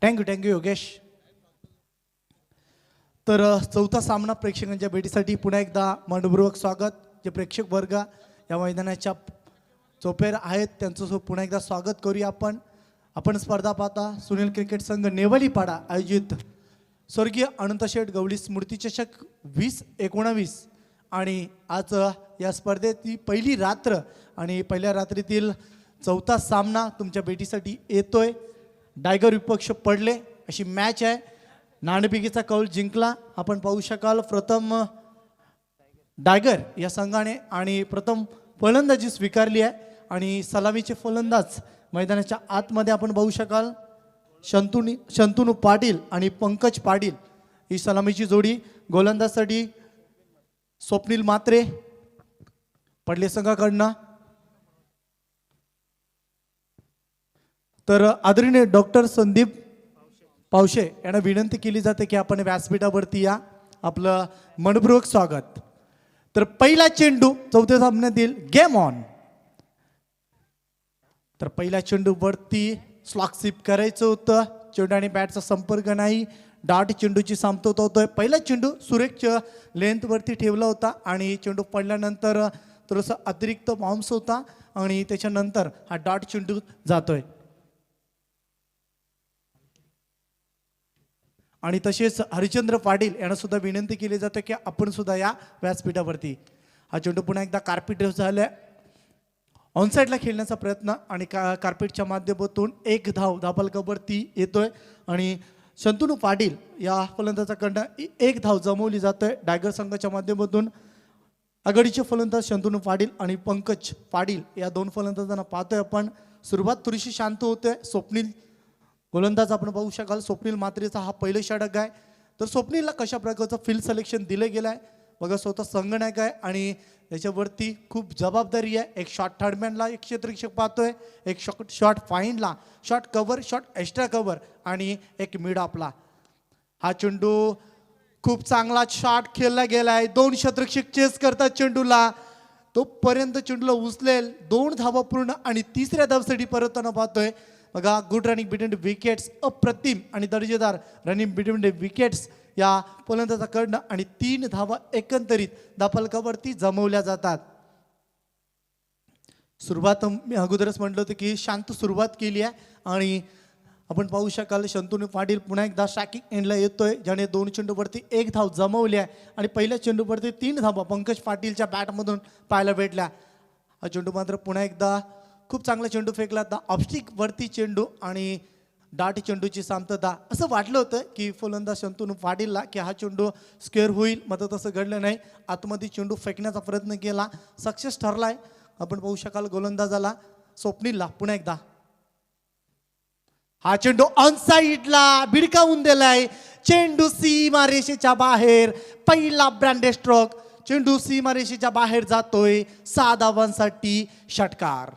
Thank you Yogesh. तर चौथा सामना प्रेक्षकांच्या भेटीसाठी पुन्हा एकदा मनपूर्वक स्वागत. जे प्रेक्षक वर्ग या मैदानाच्या चोपेर आहेत त्यांचं पुन्हा एकदा स्वागत करूया आपण स्पर्धा पाहता सुनील क्रिकेट संघ नेवलीपाडा आयोजित स्वर्गीय अनंत शेठ गवळी स्मृती चषक 2019 आणि आज या स्पर्धेची पहिली रात्र आणि पहिल्या रात्रीतील चौथा सामना तुमच्या भेटीसाठी येतोय. डायगर विपक्ष पडले अशी मॅच आहे. नाणेफेकीचा कौल जिंकला आपण पाहू शकाल. प्रथम डायगर या संघाने आणि प्रथम फलंदाजी स्वीकारली आहे आणि सलामीचे फलंदाज मैदानाच्या आतमध्ये आपण पाहू शकाल. शंतनू पाटील आणि पंकज पाटील ही सलामीची जोडी. गोलंदाजसाठी स्वप्नील मात्रे पडले संघाकडनं. तर आदरणीय डॉक्टर संदीप पावशे यांना विनंती केली जाते की आपण व्यासपीठावरती या. आपलं मनपूर्वक स्वागत. तर पहिला चेंडू चौथ्या सामन्यातील गेम ऑन. तर पहिल्या चेंडूवरती स्लॉक स्वीप करायचं होतं. चेंडू आणि बॅटचा संपर्क नाही. डाट चेंडूची समतोल होतोय. पहिला चेंडू सुरेख लेंथवरती ठेवला होता आणि चेंडू पडल्यानंतर थोडंसं अतिरिक्त बाउन्स होता आणि त्याच्यानंतर हा डॉट चेंडू जातोय. आणि तसेच हरिचंद्र पाटील यांना सुद्धा विनंती केली जाते की आपण सुद्धा या व्यासपीठावरती. हा चेंडू पुन्हा एकदा कार्पेट झालाय. ऑनसाईडला खेळण्याचा प्रयत्न आणि कार्पेटच्या माध्यमातून एक धावफलकावरती येतोय आणि शंतनू पाटील या फलंदाजाकडनं एक धाव जमवली जातोय. डायगर संघाच्या माध्यमातून आघाडीचे फलंदाज शंतनू पाटील आणि पंकज पाटील या दोन फलंदाजांना पाहतोय आपण. सुरुवात थोडीशी शांत होते. स्वप्नील गोलंदाज आपण पाहू शकाल. स्वप्नील मात्रेचा हा पहिला षटक आहे. तर स्वप्नीलला कशा प्रकारचं फील्ड सिलेक्शन दिलं गेलं आहे बघा. स्वतः संगणक आहे आणि त्याच्यावरती खूप जबाबदारी आहे. एक शॉर्ट थर्डमॅनला एक क्षेत्ररक्षक पाहतोय. एक शॉर्ट फाईंडला short cover short extra cover आणि एक मिड ऑफला. हा चेंडू खूप चांगला शॉट खेळला गेला आहे. दोन क्षेत्ररक्षक चेस करतात चेंडूला. तोपर्यंत चेंडूला उचलेल. 2 धावा पूर्ण आणि तिसऱ्या धावसाठी परतताना पाहतोय बघा. Good running between the wickets. अप्रतिम आणि दर्जेदार रनिंग बिटवीन द विकेट्स या फलंदाजाकडनं आणि 3 धावा एकंदरीत धावफलकावरती जमवल्या जातात. सुरुवात मी अगोदरच म्हटलं होतं की शांत सुरुवात केली आहे आणि आपण पाहू शकाल शंतनू पाटील पुन्हा एकदा स्ट्रायकिंग एंडला येतोय ज्याने 2 चेंडूवरती 1 धाव जमवली आहे आणि पहिल्या चेंडूवरती 3 धावा पंकज पाटीलच्या बॅटमधून पाहायला भेटल्या. हा चेंडू मात्र पुन्हा एकदा खूप चांगला चेंडू फेकला होता. ऑफस्टिक वरती चेंडू आणि डाट चेंडूची शांतता. असं वाटलं होतं की फलंदाज शंतनू पाटीलला की हा चेंडू स्क्वेअर होईल मात्र तसं घडलं नाही. आतमध्ये चेंडू फेकण्याचा प्रयत्न केला. सक्सेस ठरलाय. आपण पाहू शकाल गोलंदाजाला स्वप्नीलला पुन्हा एकदा हा चेंडू ऑन साईडला भिडकावून दिलाय. चेंडू सीमारेषेच्या बाहेर. पहिला ब्रँडेड स्ट्रोक. चेंडू सीमारेषेच्या बाहेर जातोय. 6 धावांसाठी षटकार.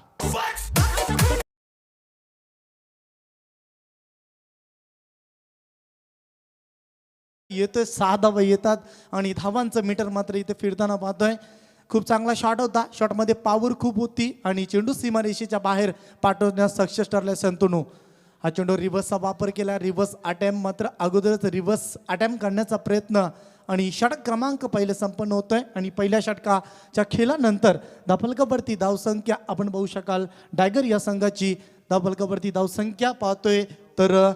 येतोय 6 धावा येतात आणि धावांचं मीटर मात्र इथे फिरताना पाहतोय. खूप चांगला शॉट होता. शॉटमध्ये पॉवर खूप होती आणि चेंडू सीमारेषेच्या बाहेर पाठवण्यास सक्सेस ठरले शंतनू. हा चेंडू रिव्हर्सचा वापर केला. रिव्हर्स अटेम्प्ट मात्र अगोदरच रिव्हर्स अटेम्प्ट करण्याचा प्रयत्न आणि षटक क्रमांक पहिले संपन्न होतोय आणि पहिल्या षटकाच्या खेळानंतर धावफलकावरती धावसंख्या आपण पाहू शकाल. डायगर या संघाची धावफलकावरती धावसंख्या पाहतोय तर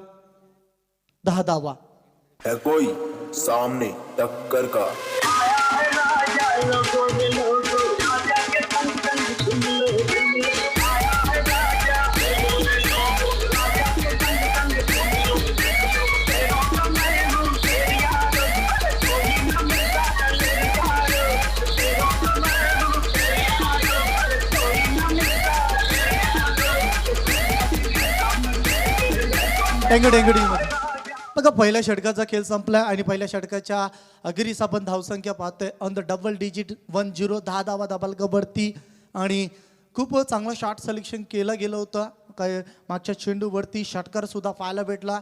10 धावा. है कोई सामने टक्कर का. बघा पहिल्या षटकाचा खेळ संपला आणि पहिल्या षटकाच्या अखेरीस आपण धावसंख्या पाहतोय ऑन द डबल डिजिट 10. 10 धावा धावफलकावरती आणि खूप चांगलं शॉट सिलेक्शन केलं गेलं होतं. काय मागच्या चेंडूवरती षटकार सुद्धा पाहायला भेटला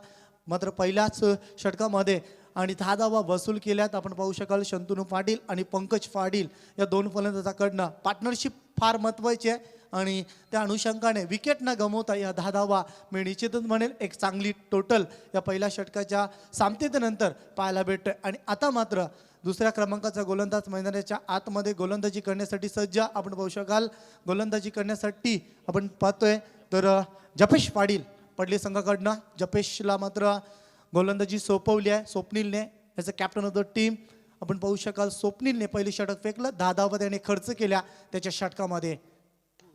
मात्र पहिल्याच षटकामध्ये आणि 10 धावा वसूल केल्यात. आपण पाहू शकाल शंतनू पाटील आणि पंकज पाटील या दोन फलंदाजाकडनं पार्टनरशिप फार महत्त्वाची आहे आणि त्या अनुषंगाने विकेट न गमवता या 10 धावा मी निश्चितच म्हणेल एक चांगली टोटल या पहिल्या षटकाच्या सामतेनंतर पाहायला भेटतोय. आणि आता मात्र दुसऱ्या क्रमांकाचा गोलंदाज मैदानाच्या आतमध्ये गोलंदाजी करण्यासाठी सज्ज आपण पाहू शकाल. गोलंदाजी करण्यासाठी आपण पाहतोय तर जपेश पाटील पडली संघाकडनं. जपेशला मात्र गोलंदाजी सोपवली आहे स्वप्नीलने as a captain of the team. आपण पाहू शकाल स्वप्नीलने पहिली षटक फेकलं. 10 धावा त्याने खर्च केल्या त्याच्या षटकामध्ये.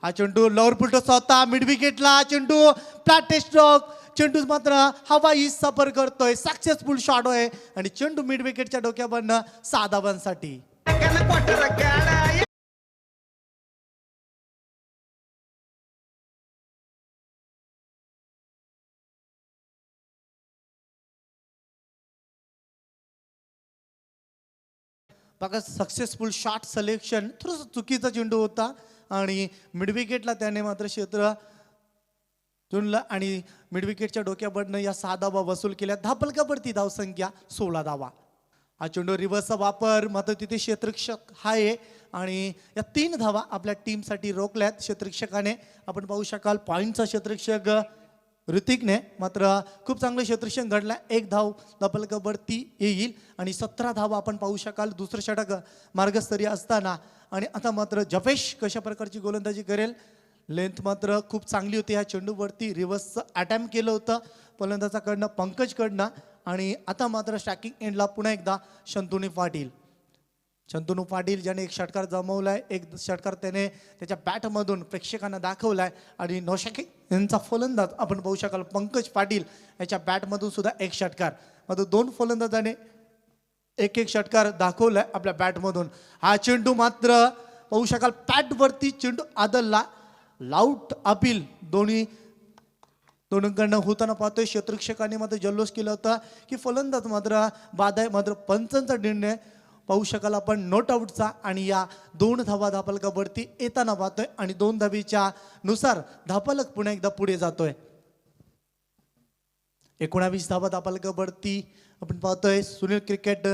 हा चेंडू लॉवर पुलटोस होता मिड विकेटला. चेंडू फ्लॅट स्ट्रोक. चेंडू मात्र हवाई सफर करतोय. सक्सेसफुल शॉट आहे आणि चेंडू मिड विकेटच्या डोक्यावरनं 6 धावांसाठी. बघा सक्सेसफुल शॉट सिलेक्शन. थोडंसं चुकीचा चेंडू होता आणि मिड विकेटला त्याने मात्र क्षेत्र चुनलं आणि मिड विकेटच्या डोक्यावरनं या 6 धावा वसूल केल्या. धापलकावरती धावसंख्या 16 धावा. हा चेंडू रिव्हर्सचा वापर मात्र तिथे क्षेत्ररक्षक आहे आणि या 3 धावा आपल्या टीमसाठी रोखल्यात क्षेत्ररक्षकाने. आपण पाहू शकाल पॉईंटचा क्षेत्ररक्षक ऋतिकने मात्र खूप चांगलं क्षेत्ररक्षण घडलं. 1 धाव धापलकावरती येईल आणि 17 धावा आपण पाहू शकाल दुसरं षटक मार्गस्तरीय असताना. आणि आता मात्र जपेश कशा प्रकारची गोलंदाजी करेल. लेंथ मात्र खूप चांगली होती. ह्या चेंडूवरती रिव्हर्सचं अटॅम्प्ट केलं होतं फलंदाजाकडनं पंकजकडनं. आणि आता मात्र स्ट्रायकिंग एंडला पुन्हा एकदा शंतनू पाटील. शंतनू पाटील ज्याने एक षटकार जमवलाय. एक षटकार त्याने त्याच्या बॅटमधून प्रेक्षकांना दाखवलाय आणि नौशाखी यांचा फलंदाज आपण पाहू शकाल पंकज पाटील याच्या बॅटमधून सुद्धा एक षटकार. मात्र 2 फलंदाजाने एक षटकार दाखवलाय आपल्या बॅटमधून. हा चेंडू मात्र पाहू शकाल पॅडवरती चेंडू आदलला. लाऊट अपील दोन्हीकडनं होताना पाहतोय. क्षेत्ररक्षकाने मात्र जल्लोष केला होता की फलंदाज मात्र बाद आहे. मात्र पंचांचा निर्णय पाहू शकाल आपण नॉट आऊटचा आणि या 2 धावा धापलकावरती येताना पाहतोय आणि 2 धावीच्या नुसार धापलक पुन्हा एकदा पुढे जातोय. 19 धावा धापलकावरती आपण पाहतोय. सुनील क्रिकेट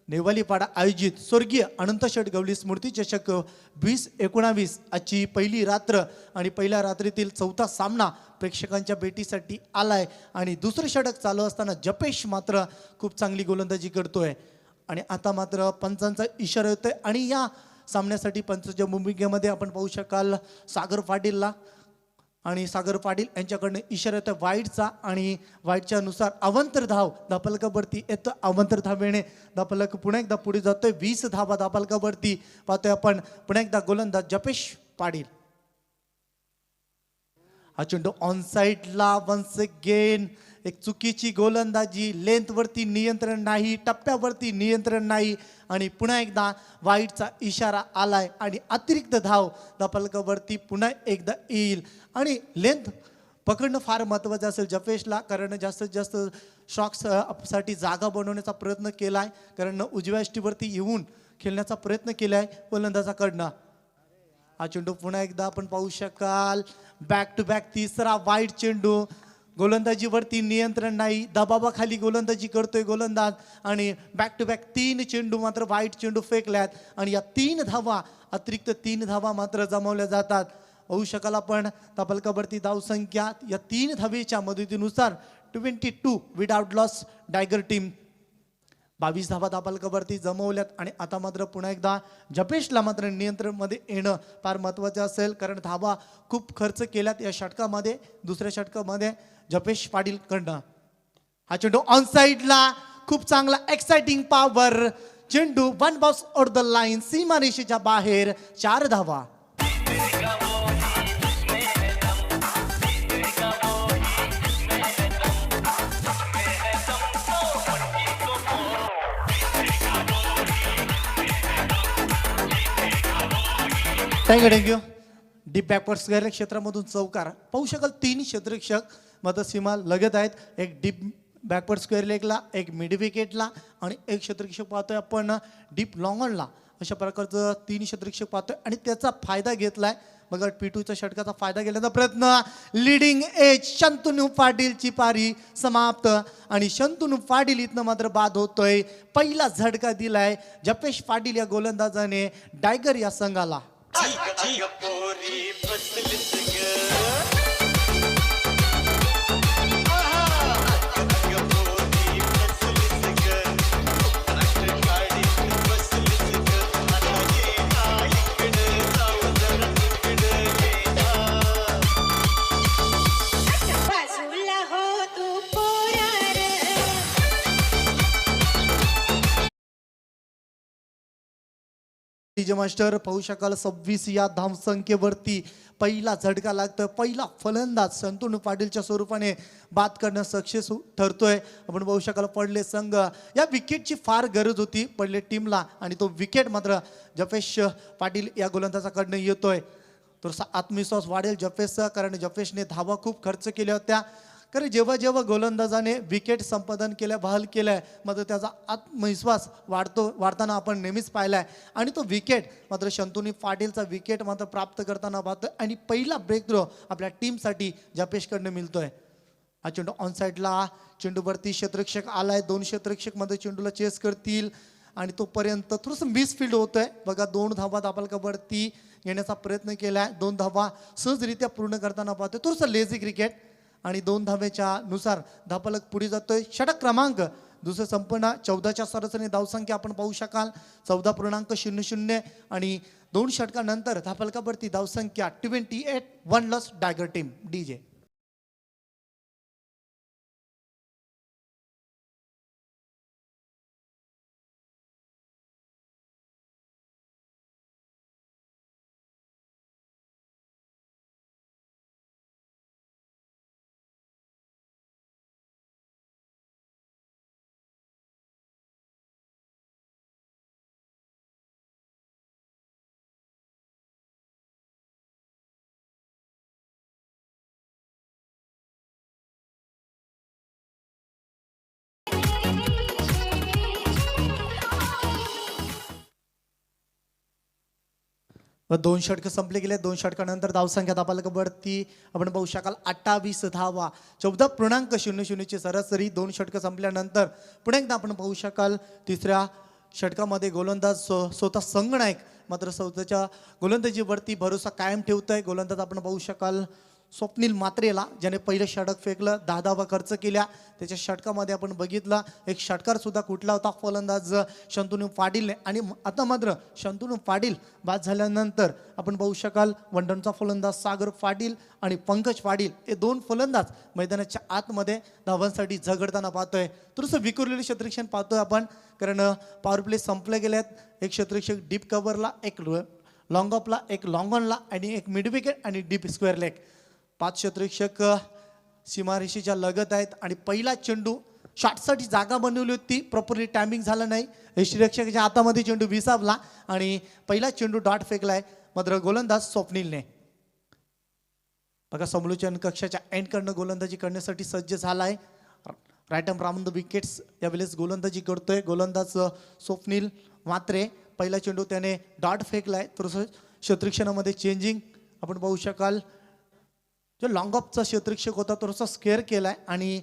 नेवालीपाडा आयोजित स्वर्गीय अनंत शेठ गवळी स्मृती चषक 2019 आजची पहिली रात्र आणि पहिल्या रात्रीतील 4था सामना प्रेक्षकांच्या भेटीसाठी आलाय. आणि दुसरं षटक चालू असताना जपेश मात्र खूप चांगली गोलंदाजी करतोय आणि आता मात्र पंचांचा इशारा येतोय. आणि या सामन्यासाठी पंचांच्या भूमिकेमध्ये आपण पाहू शकाल सागर पाटीलला आणि सागर पाटील यांच्याकडनं इशारा येतोय वाईटचा आणि वाईटच्या नुसार अवंतर धाव धापलकावरती येतो. अवंतर धावेने धापलक पुन्हा एकदा पुढे जातोय. 20 धावा धापलकावरती पाहतोय आपण पुन्हा एकदा गोलंदाज जपेश पाटील. हा चेंडू ऑन साईडला वन्स अगेन एक चुकीची गोलंदाजी. लेंथवरती नियंत्रण नाही, टप्प्यावरती नियंत्रण नाही आणि पुन्हा एकदा वाईटचा इशारा आलाय आणि अतिरिक्त धाव धापलकावरती पुन्हा एकदा येईल. आणि लेंथ पकडणं फार महत्त्वाचं असेल जपेशला कारण जास्तीत जास्त शॉक्स साठी जागा बनवण्याचा प्रयत्न केलाय. कारण उजव्या यष्टीवरती येऊन खेळण्याचा प्रयत्न केलाय फलंदाजाकडनं. हा चेंडू पुन्हा एकदा आपण पाहू शकाल बॅक टू बॅक तिसरा वाईट चेंडू. गोलंदाजीवरती नियंत्रण नाही, दबावाखाली गोलंदाजी करतोय गोलंदाज आणि बॅक टू बॅक 3 चेंडू मात्र वाईट चेंडू फेकल्यात आणि या 3 धावा अतिरिक्त 3 धावा मात्र जमवल्या जातात. होऊ शकाल आपण धापलकावरती धावसंख्या या 3 धावेच्या मदतीनुसार 22 विदाउट लॉस डायगर टीम 22 धावा धापलकावरती जमवल्यात. आणि आता मात्र पुन्हा एकदा जपेशला मात्र नियंत्रणमध्ये येणं फार महत्त्वाचं असेल कारण धावा खूप खर्च केल्यात या षटकामध्ये. दुसऱ्या षटकामध्ये जपेश पाटील कडनं हा चेंडू ऑन साईडला खूप चांगला एक्साइटिंग पॉवर चेंडू 1 बाउन्स ओव्हर द लाईन सीमारेषेच्या बाहेर 4 धावा. थँक्यू. डीप बॅकवर्ड स्क्वेअर क्षेत्रामधून चौकार पाहू शकाल 3 क्षेत्ररक्षक मदत लगत आहेत. एक डीप बॅकवर्ड स्क्वेअर लेगला, एक मिड विकेटला आणि एक क्षेत्ररक्षक पाहतोय आपण डीप लॉंगॉनला. अशा प्रकारचं 3 क्षेत्ररक्षक पाहतोय आणि त्याचा फायदा घेतलाय. बघा P2च्या षटकाचा फायदा घेण्याचा प्रयत्न. लीडिंग एज शंतनू पाटीलची पारी समाप्त आणि शंतनू पाटील इथनं मात्र बाद होतोय. पहिला झटका दिलाय जपेश पाटील या गोलंदाजाने डायगर या संघाला. पोरी बसलीच ग पोरी बसलीच ग गाडी बसलीच ग आता ये ना इकडे जाऊ जरा तिकडे ये ना बाजूला हो तू पोरा रे डीजे मास्टर पाहू शकाल 26 या धावसंख्येवरती पहिला झटका लागतोय. पहिला फलंदाज शंतनू पाटीलच्या स्वरूपाने बाद करणं सक्सेस ठरतोय. आपण पाहू शकाल पडले संघ या विकेटची फार गरज होती पडले टीमला आणि तो विकेट मात्र जफेश पाटील या गोलंदाजाकडनं येतोय. थोडासा आत्मविश्वास वाढेल जफेशचा कारण जफेशने धावा खूप खर्च केल्या होत्या. कारण जेव्हा जेव्हा गोलंदाजाने विकेट संपादन केल्या बहाल केलाय मात्र त्याचा आत्मविश्वास वाढताना आपण नेहमीच पाहिलाय आणि तो विकेट मात्र शंतनू पाटीलचा विकेट मात्र प्राप्त करताना पाहतोय आणि पहिला ब्रेक थ्रो आपल्या टीमसाठी जपेशकडनं मिळतोय. हा चेंडू ऑन साईडला चेंडूवरती क्षेत्ररक्षक आलाय. 2 क्षेत्ररक्षक मध्ये चेंडूला चेस करतील आणि तोपर्यंत थोडंसं मिसफिल्ड होतोय बघा. 2 धावा दाबालकावरती येण्याचा प्रयत्न केलाय. 2 धावा सहजरित्या पूर्ण करताना पाहतोय. थोडंसं लेझी क्रिकेट आणि 2 धावेच्या नुसार धापलक पुढे जातोय. षटक क्रमांक दुसरं संपूर्ण 14च्या सरासरी धावसंख्या आपण पाहू शकाल 14.00 आणि 2 षटकानंतर धापलकावरती धावसंख्या 28 1 लॉस डायगर टीम डीजे. व 2 षटकं संपले गेले. 2 षटकानंतर धावसंख्या धापलकावरती आपण पाहू शकाल 28 धावा 14.00 ची सरासरी. 2 षटकं संपल्यानंतर पुन्हा एकदा आपण पाहू शकाल तिसऱ्या षटकामध्ये गोलंदाज स्वतः संगनायक मात्र स्वतःच्या गोलंदाजीवरती भरोसा कायम ठेवतोय. गोलंदाज आपण पाहू शकाल स्वप्नील मात्रेला ज्याने पहिलं षटक फेकलं 10 धावा खर्च केल्या. त्याच्या षटकामध्ये आपण बघितलं एक षटकार सुद्धा कुठला होता फलंदाज शंतनू पाटीलने आणि आता मात्र शंतनू पाटील बाद झाल्यानंतर आपण पाहू शकाल वंडनचा फलंदाज सागर पाटील आणि पंकज पाटील हे 2 फलंदाज मैदानाच्या आतमध्ये धावांसाठी झगडताना पाहतोय. थोडंसं विखुरलेलं क्षेत्ररक्षण पाहतोय आपण कारण पॉवर प्ले संपले गेलेत. एक क्षेत्ररक्षक डीप कव्हरला एक लॉंग ऑफला एक लॉंग ऑनला आणि एक मिड विकेट आणि डीप स्क्वेअर लेग. 5 क्षेत्ररक्षक सीमारेषेच्या लगत आहेत आणि पहिला चेंडू शॉटसाठी जागा बनवली होती प्रॉपरली टायमिंग झालं नाही. यष्टीरक्षकाच्या हातामध्ये चेंडू विसावला आणि पहिला चेंडू डॉट फेकलाय मात्र गोलंदाज स्वप्नीलने. बघा समालोचन कक्षाच्या एंडकडनं गोलंदाजी करण्यासाठी सज्ज झालाय. Right arm round the wickets यावेळेस गोलंदाजी करतोय गोलंदाज स्वप्नील मात्रे. पहिला चेंडू त्याने डॉट फेकलाय. थोडंसं क्षेत्ररक्षणामध्ये चेंजिंग आपण पाहू शकाल. जो लॉंग ऑफचा क्षेत्ररक्षक होता थोडासा स्क्वेअर केलाय आणि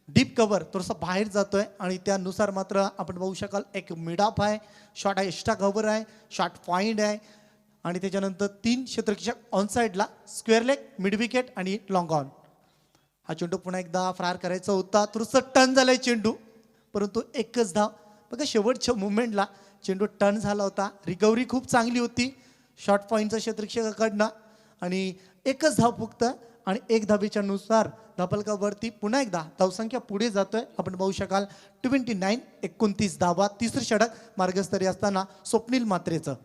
डीप कव्हर थोडासा बाहेर जातोय आणि त्यानुसार मात्र आपण पाहू शकाल एक मिड ऑफ आहे शॉट आहे एक्स्ट्रा कव्हर आहे शॉट पॉइंट आहे आणि त्याच्यानंतर 3 क्षेत्ररक्षक ऑन साईडला स्क्वेअर लेग मिड विकेट आणि लॉंग ऑन. हा चेंडू पुन्हा एकदा फायर करायचा होता. थोडंसं टर्न झालाय चेंडू परंतु एकच धाव. बघा शेवटच्या मुवमेंटला चेंडू टर्न झाला होता. रिकव्हरी खूप चांगली होती शॉर्ट पॉईंटच्या क्षेत्ररक्षकाकडनं आणि एकच धाव फक्त आणि 1 धावेच्या नुसार धापलकावरती पुन्हा एकदा धावसंख्या पुढे जातोय. आपण पाहू शकाल 29 धावा. तिसरं षटक मार्गस्तरी असताना स्वप्नील मात्रेचं.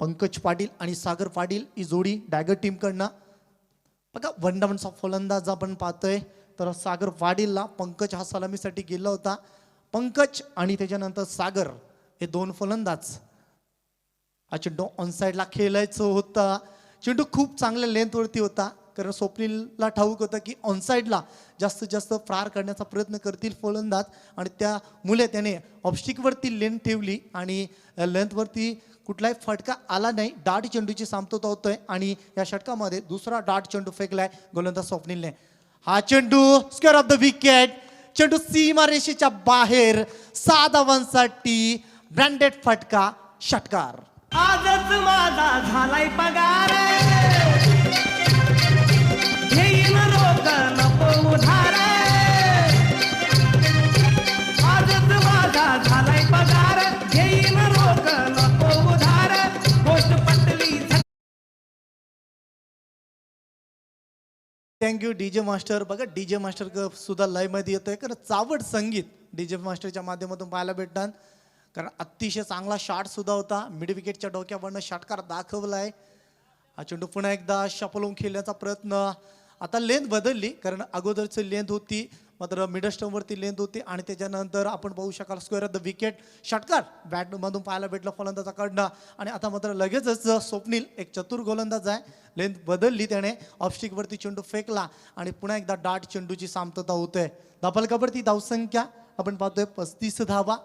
पंकज पाटील आणि सागर पाटील ही जोडी डायगर टीमकडनं. बघा 1 डाऊनचा फलंदाज आपण पाहतोय तर सागर पाटीलला पंकज हा सलामीसाठी गेला होता. पंकज आणि त्याच्यानंतर सागर हे 2 फलंदाज. हा चेंडू ऑन साईडला खेळायचं होता. चेंडू खूप चांगल्या लेंथवरती होता कारण स्वप्नीलला ठाऊक होतं की ऑन साईडला जास्तीत जास्त फार करण्याचा प्रयत्न करतील फलंदाज आणि त्यामुळे त्याने ऑब्स्टिकवरती लेंथ ठेवली आणि लेंथवरती कुठलाही फटका आला नाही. डाट चेंडूची सामतता होतोय आणि या षटकामध्ये दुसरा डाट चेंडू फेकलाय गोलंदाज स्वप्नीलने. हा चेंडू स्क्वेअर ऑफ द विकेट. चेंडू सीमारेषेच्या बाहेर 6 धावांसाठी ब्रँडेड फटका षटकार. आजच माझा झालाय पगार घेईन रोख नको उधार आजच माझा झालाय पगार घेईन रोख नको उधार गोष्ट पटली थँक्यू डीजे मास्टर. बघा डीजे मास्टर सुद्धा लयमध्ये येतोय कारण चावट संगीत डीजे मास्टरच्या माध्यमातून पाहायला भेटतात. कारण अतिशय चांगला शॉट सुद्धा होता. मिड विकेटच्या डोक्यावरनं षटकार दाखवलाय. हा चेंडू पुन्हा एकदा शपलवून खेळण्याचा प्रयत्न. आता लेंथ बदलली कारण अगोदरची लेंथ होती मात्र मिडल स्टंपवरती लेंथ होती आणि त्याच्यानंतर आपण पाहू शकाल स्क्वेअर ऑफ द विकेट षटकार बॅटमधून पाहायला भेटलं फलंदाजाकडनं. आणि आता मात्र लगेचच स्वप्नील एक चतुर गोलंदाज आहे. लेंथ बदलली त्याने ऑफस्टिकवरती चेंडू फेकला आणि पुन्हा एकदा डाट चेंडूची शांतता होते. धापलकावरती धावसंख्या आपण पाहतोय 35 धावा.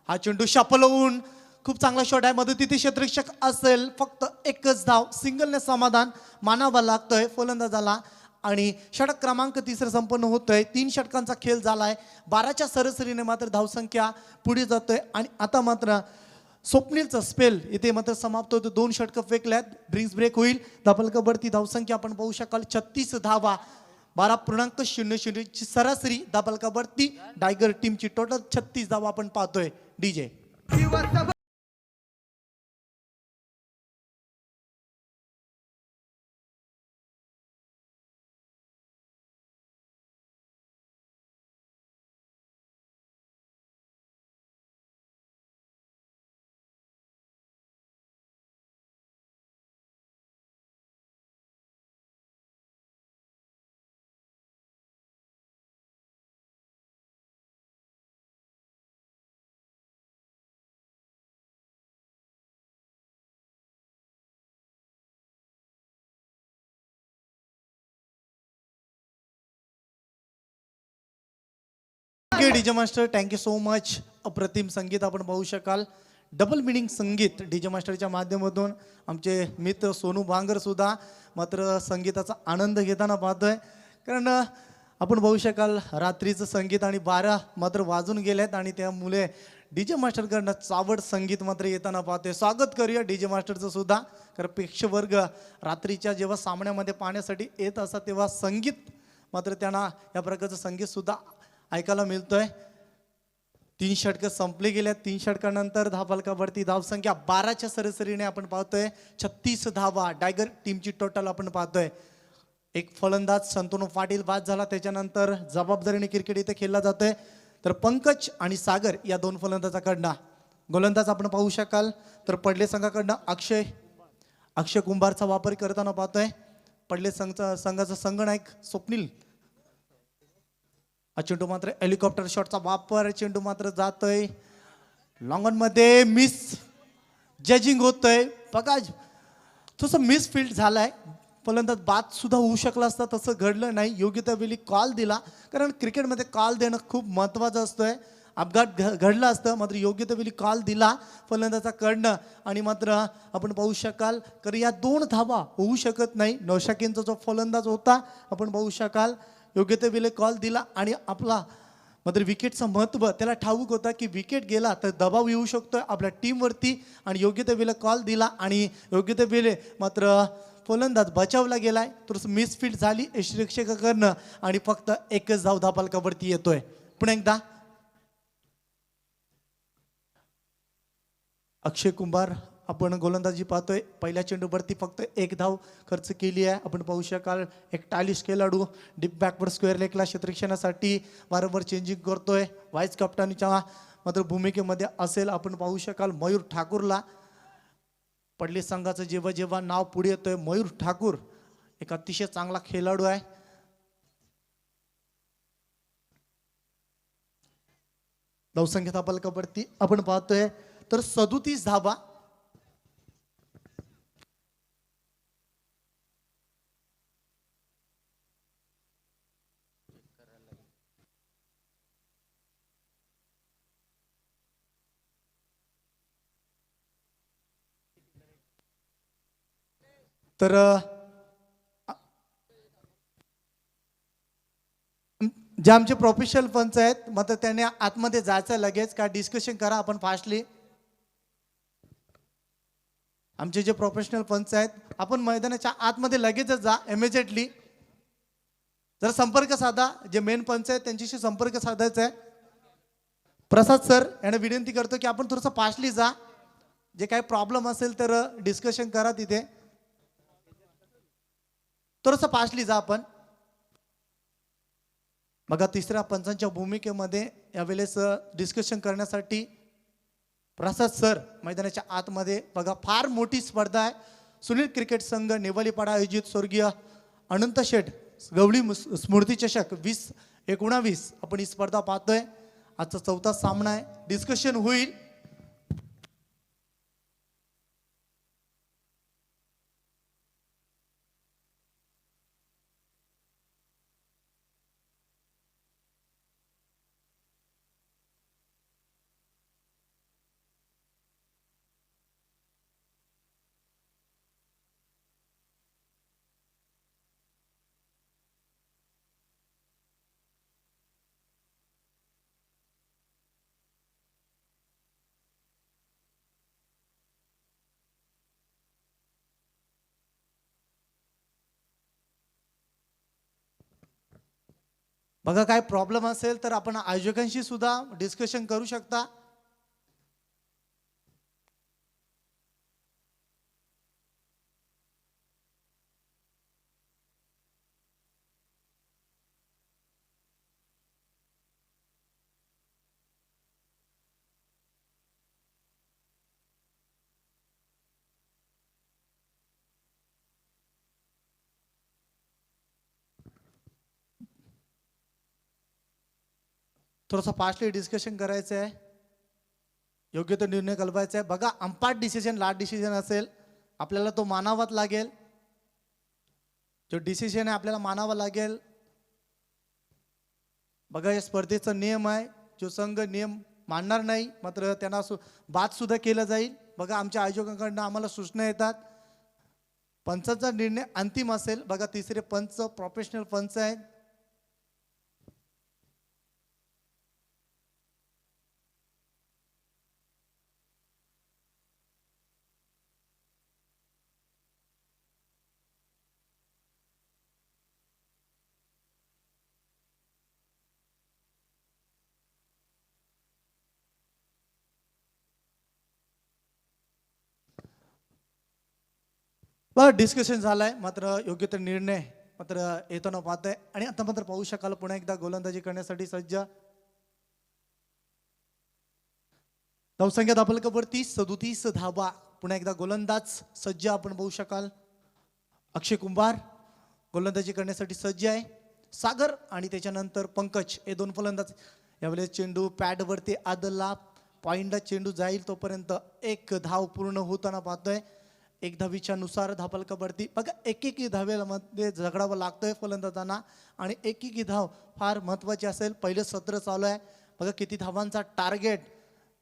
हा चेंडू शपलवून खूप चांगला शॉट आहे. मदतीचे क्षेत्ररक्षक असेल फक्त एकच धाव सिंगलने समाधान मानावा लागतोय फलंदाजाला. आणि षटक क्रमांक 3 संपन्न होतोय. 3 षटकांचा खेळ झालाय. 12च्या सरासरीने मात्र धावसंख्या पुढे जातोय. आणि आता मात्र स्वप्नीलचा स्पेल इथे मात्र समाप्त होतो. 2 षटकं फेकल्यात. ड्रिंक्स ब्रेक होईल. धापलकावरती धावसंख्या आपण पाहू शकाल 36 धावा 12.00 ची सरासरी धापलकावरती टायगर टीमची टोटल 36 धावा आपण पाहतोय. DJ DJ master thank you so much. अप्रतिम संगीत आपण पाहू शकाल. डबल मिनिंग संगीत डीजे मास्टरच्या माध्यमातून आमचे मित्र सोनू बांगर सुद्धा मात्र संगीताचा आनंद घेताना पाहतोय. कारण आपण पाहू शकाल रात्रीचं संगीत आणि 12 मात्र वाजून गेलेत आणि त्यामुळे डीजे मास्टरकडनं चावट संगीत मात्र येताना पाहतोय. स्वागत करूया डीजे मास्टरचं सुद्धा. कारण प्रेक्षकवर्ग रात्रीच्या जेव्हा सामन्यामध्ये पाहण्यासाठी येत असतात तेव्हा संगीत मात्र त्यांना या प्रकारचं संगीत सुद्धा ऐकायला मिळतोय. 3 षटकं संपले गेल्या. 3 षटकानंतर धापलकावरती धावसंख्या 12च्या सरासरीने आपण पाहतोय 36 धावा टायगर टीमची टोटल आपण पाहतोय. एक फलंदाज संतोष पाटील बाद झाला. त्याच्यानंतर जबाबदारीने क्रिकेट इथे खेळला जातोय. तर पंकज आणि सागर या 2 फलंदाजाकडनं गोलंदाज आपण पाहू शकाल. तर पडले संघाकडनं अक्षय कुंभारचा वापर करताना पाहतोय. पडले संघाचा संघनायक स्वप्नील. चेंडू मात्र हेलिकॉप्टर शॉटचा वापर. चेंडू मात्र जातोय लॉंग ऑन मध्ये. मिस जजिंग होतोय. बघा थोडंसं मिस फील्ड झालाय. फलंदाज बाद सुद्धा होऊ शकला असता तसं घडलं नाही. योग्य त्या वेळी कॉल दिला. कारण क्रिकेटमध्ये कॉल देणं खूप महत्त्वाचं असतंय. अपघात घडला असतं मात्र योग्य त्या वेळी कॉल दिला फलंदाजाकडनं. आणि मात्र आपण पाहू शकाल कारण या 2 धावा होऊ शकत नाही. नौशाकींचा जो फलंदाज होता आपण पाहू शकाल योग्य त्या वेळी कॉल दिला. आणि आपला मात्र विकेटचं महत्त्व त्याला ठाऊक होता की विकेट गेला तर दबाव येऊ शकतोय आपल्या टीमवरती. आणि योग्य त्या वेळेला कॉल दिला आणि योग्य त्या वेळेला मात्र फलंदाज बचावला गेलाय. थोडंसं मिसफील्ड झाली यष्टिरक्षकाकडनं आणि फक्त एकच धाव धापलकावरती येतोय. पुन्हा एकदा अक्षय कुंभार आपण गोलंदाजी पाहतोय. पहिल्या चेंडूवरती फक्त 1 धाव खर्च केली आहे. आपण पाहू शकाल एक टालिश खेळाडू डीप बॅकवर स्क्वेअर लेगला क्षेत्ररक्षणासाठी वारंवार चेंजिंग करतोय. व्हाईस कप्तानीच्या मात्र भूमिकेमध्ये असेल. आपण पाहू शकाल मयूर ठाकूरला. पडले संघाचं जेव्हा जेव्हा नाव पुढे येतोय मयूर ठाकूर एक अतिशय चांगला खेळाडू आहे. धावसंख्या धापलकावरती आपण पाहतोय तर 37 धावा. तर जे आमचे प्रोफेशनल पंच आहेत मात्र त्याने आतमध्ये जायचं लगेच का डिस्कशन करा आपण फास्टली. आमचे जे प्रोफेशनल पंच आहेत, आपण मैदानाच्या आतमध्ये लगेचच जा इमिजिएटली. जर संपर्क साधा, जे मेन पंच आहेत त्यांच्याशी संपर्क साधायचा आहे. प्रसाद सर यांना विनंती करतो की आपण थोडंसं पाशली जा. जे काही प्रॉब्लेम असेल तर डिस्कशन करा तिथे. थोडंसं पाशली जा आपण. बघा तिसऱ्या पंचांच्या भूमिकेमध्ये यावेळेस डिस्कशन करण्यासाठी प्रसाद सर मैदानाच्या आतमध्ये. बघा फार मोठी स्पर्धा आहे. सुनील क्रिकेट संघ नेवालीपाडा आयोजित स्वर्गीय अनंत शेठ गवळी स्मृती चषक 2019 आपण ही स्पर्धा पाहतोय. आजचा चौथा सामना आहे. डिस्कशन होईल. बघा काय प्रॉब्लेम असेल तर आपण आयोजकांशी सुद्धा डिस्कशन करू शकता. थोडंसं फास्टली डिस्कशन करायचं आहे. योग्य तो निर्णय कळवायचा आहे. बघा अंपायर डिसिजन लास्ट डिसिजन असेल, आपल्याला तो मानावाच लागेल. जो डिसिजन आहे आपल्याला मानावा लागेल. बघा या स्पर्धेचा नियम आहे. जो संघ नियम मानणार नाही मात्र त्यांना बाद सुद्धा केला जाईल. बघा आमच्या आयोजकांकडून आम्हाला सूचना येतात. पंचांचा निर्णय अंतिम असेल. बघा तिसरे पंच प्रोफेशनल पंच आहेत. बघा डिस्कशन झालंय मात्र योग्य तो निर्णय मात्र येताना पाहतोय. आणि आता मात्र पाहू शकाल पुन्हा एकदा गोलंदाजी करण्यासाठी सज्ज. धावसंख्या धापलकावरती 37 धावा. पुन्हा एकदा गोलंदाज सज्ज आपण पाहू शकाल. अक्षय कुंभार गोलंदाजी करण्यासाठी सज्ज आहे. सागर आणि त्याच्यानंतर पंकज हे दोन फलंदाज. यावेळेस चेंडू पॅडवरती आदला पॉइंटला चेंडू जाईल तोपर्यंत एक धाव पूर्ण होताना पाहतोय. एक धावीच्या नुसार धापलकावरती बघा एक धावेमध्ये झगडावं लागतोय फलंदाजांना. आणि एक धाव फार महत्वाची असेल. पहिलं सत्र चालू आहे. बघा किती धावांचा टार्गेट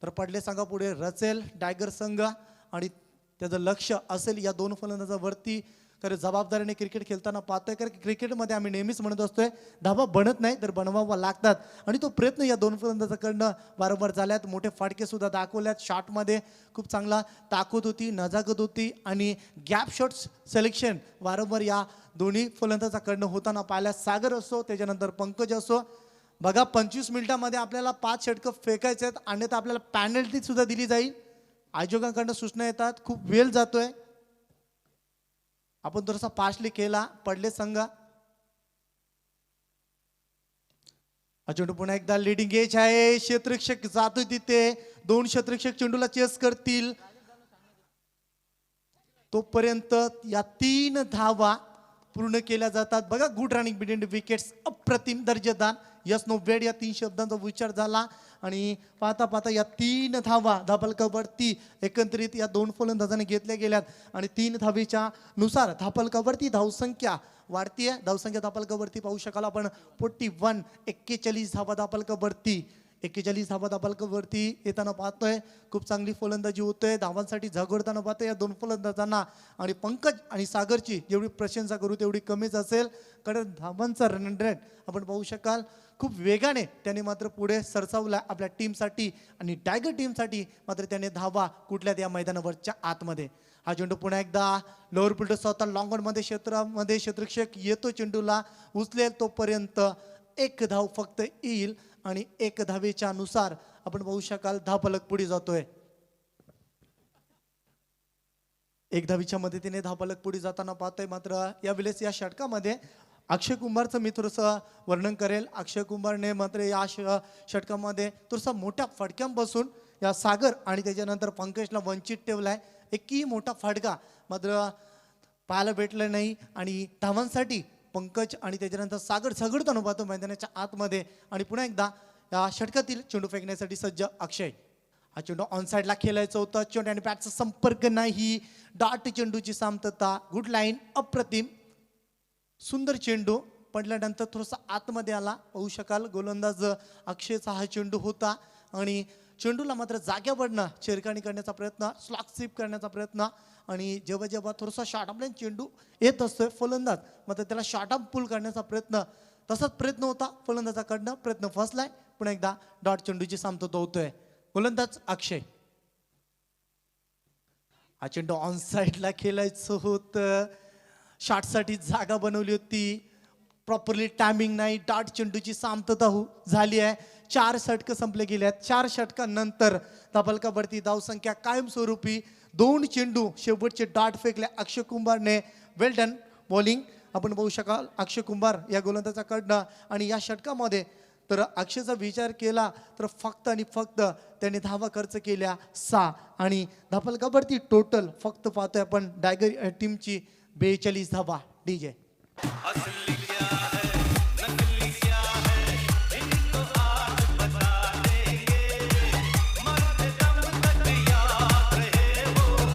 तर पडले संघा पुढे रचेल टायगर संघ. आणि त्याचं लक्ष असेल या दोन फलंदाजावरती. कारण जबाबदारीने क्रिकेट खेळताना पाहतोय. कारण क्रिकेटमध्ये आम्ही नेहमीच म्हणत असतोय धावा बनत नाही तर बनवावा लागतात. आणि तो प्रयत्न या दोन फलंदाजाकडनं वारंवार झाल्यात. मोठे फाटके सुद्धा दाखवल्यात. शॉटमध्ये खूप चांगला ताकद होती, नजाकत होती. आणि गॅप शॉट्स सिलेक्शन वारंवार या दोन्ही फलंदाजाकडनं होताना पाहिल्या. सागर असो त्याच्यानंतर पंकज असो. बघा 25 मिनिटांमध्ये आपल्याला 5 षटकं फेकायचे आहेत. अन्यथा आपल्याला पॅनल्टी सुद्धा दिली जाईल. आयोजकांकडनं सूचना येतात. खूप वेळ जातोय. आपण थोडासा फास्टली केला. पडले संघ. चेंडू पुन्हा एकदा लिडिंग एज आहे. क्षेत्ररक्षक जातोय तिथे. 2 क्षेत्ररक्षक चेंडूला चेस करतील. तोपर्यंत या 3 धावा पूर्ण केल्या जातात. बघा गुड रनिंग बिटवीन विकेट्स. अप्रतिम दर्जेदार. यस नो वेड या 3 शब्दांचा उच्चार झाला. आणि पाहता पाहता या 3 धावा धापलकावरती एकंदरीत या 2 फलंदाजांनी घेतल्या गेल्यात. आणि 3 धावेच्या नुसार धापलकावरती धावसंख्या वाढतीये. धावसंख्या धापलकावरती पाहू शकाल आपण 41 41 धावा धापलकावरती. 41 धावा धापलकावरती येताना पाहतोय. खूप चांगली फलंदाजी होतोय. धावांसाठी झगडताना पाहतोय या 2 फलंदाजांना. आणि पंकज आणि सागरची जेवढी प्रशंसा करू तेवढी कमीच असेल. कारण धावांचा रन रेट आपण पाहू शकाल खूप वेगाने त्याने मात्र पुढे सरसावला आपल्या टीमसाठी. आणि टायगर टीमसाठी मात्र त्याने धावा कुठल्या त्या मैदानावरच्या आतमध्ये. हा चेंडू पुन्हा एकदा लोअर फिल्डर स्वतः लॉंग मध्ये क्षेत्रामध्ये क्षेत्ररक्षक येतो, चेंडूला उचलेल तोपर्यंत एक धाव फक्त येईल आणि एक धावेच्या नुसार आपण पाहू शकाल धावफलक पुढे जातोय. एक धावीच्या मदतीने धावफलक पुढे जाताना पाहतोय. मात्र यावेळेस या षटकामध्ये अक्षय कुंभारचं मी थोडंसं वर्णन करेल. अक्षय कुंभारने मात्र या षटकामध्ये थोडंसं मोठ्या फटक्यांपासून या सागर आणि त्याच्यानंतर पंकजला वंचित ठेवलाय. एकही मोठा फटका मात्र पाहायला भेटला नाही आणि धावांसाठी पंकज आणि त्याच्यानंतर सागर झगडताना पाहतो मैदानाच्या आतमध्ये. आणि पुन्हा एकदा या षटकातील चेंडू फेकण्यासाठी सज्ज अक्षय. हा चेंडू ऑन साईडला खेळायचा होता. चेंडू आणि बॅटचा संपर्क नाही. डाट चेंडूची शांतता, गुड लाईन, अप्रतिम सुंदर चेंडू पडल्यानंतर थोडासा आतमध्ये आला. पाहू शकाल गोलंदाज अक्षयचा हा चेंडू होता आणि चेंडूला मात्र जाग्यावरनं छेडखानी करण्याचा प्रयत्न, स्लॉक स्वीप करण्याचा प्रयत्न आणि जेव्हा जेव्हा थोडासा शॉर्ट ऑफ लाईन चेंडू येत असतोय फलंदाज मात्र त्याला शॉर्ट ऑफ पुल करण्याचा प्रयत्न, तसाच प्रयत्न होता फलंदाजाकडनं. प्रयत्न फसलाय. पुन्हा एकदा डॉट चेंडूची शांतता होतोय. गोलंदाज अक्षय. हा चेंडू ऑन साईडला खेळायचं होतं. शॉटसाठी जागा बनवली होती. प्रॉपरली टायमिंग नाही. डॉट चेंडूची शांतता झाली आहे. 4 षटकं संपले गेले आहेत. 4 षटकांनंतर धावफलकावरती धावसंख्या कायमस्वरूपी 2 चेंडू शेवटचे डॉट फेकले अक्षय कुंभारने. वेल डन बॉलिंग आपण पाहू शकाल अक्षय कुंभार या गोलंदाजाकडनं. आणि या षटकामध्ये तर अक्षयचा विचार केला तर फक्त आणि फक्त त्याने धावा खर्च केल्या 6 आणि धावफलकावरती टोटल फक्त पाहतोय आपण डायगर टीमची 42 धावा. डीजे असली क्या है नकली क्या है इनको आज बता देंगे मरते दम तक याद रहे वो.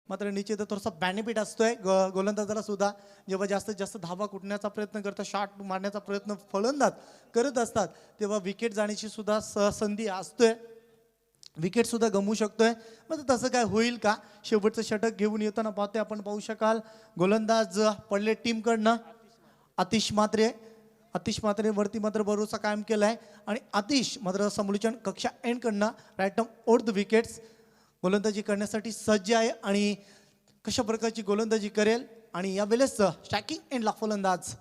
मात्र निश्चित थोडासा बेनिफिट असतोय गोलंदाजाला सुद्धा. जेव्हा जास्तीत जास्त धावा कुटण्याचा प्रयत्न करतात, शॉट मारण्याचा प्रयत्न फलंदाज करत असतात तेव्हा विकेट जाण्याची सुद्धा संधी असतोय. विकेट सुद्धा गमवू शकतोय. मग तसं काय होईल का? शेवटचं षटक घेऊन येताना पाहतोय आपण पाहू शकाल गोलंदाज पडले टीमकडनं आतिश म्हात्रे. आतिश म्हात्रेवरती मात्र भरोसा कायम केलाय आणि आतिश मात्र समालोचन कक्षा एंडकडनं राईट ओव्हर द विकेट्स गोलंदाजी करण्यासाठी सज्ज आहे आणि कशा प्रकारची गोलंदाजी करेल. आणि यावेळेस स्ट्रायकिंग एंडला फलंदाज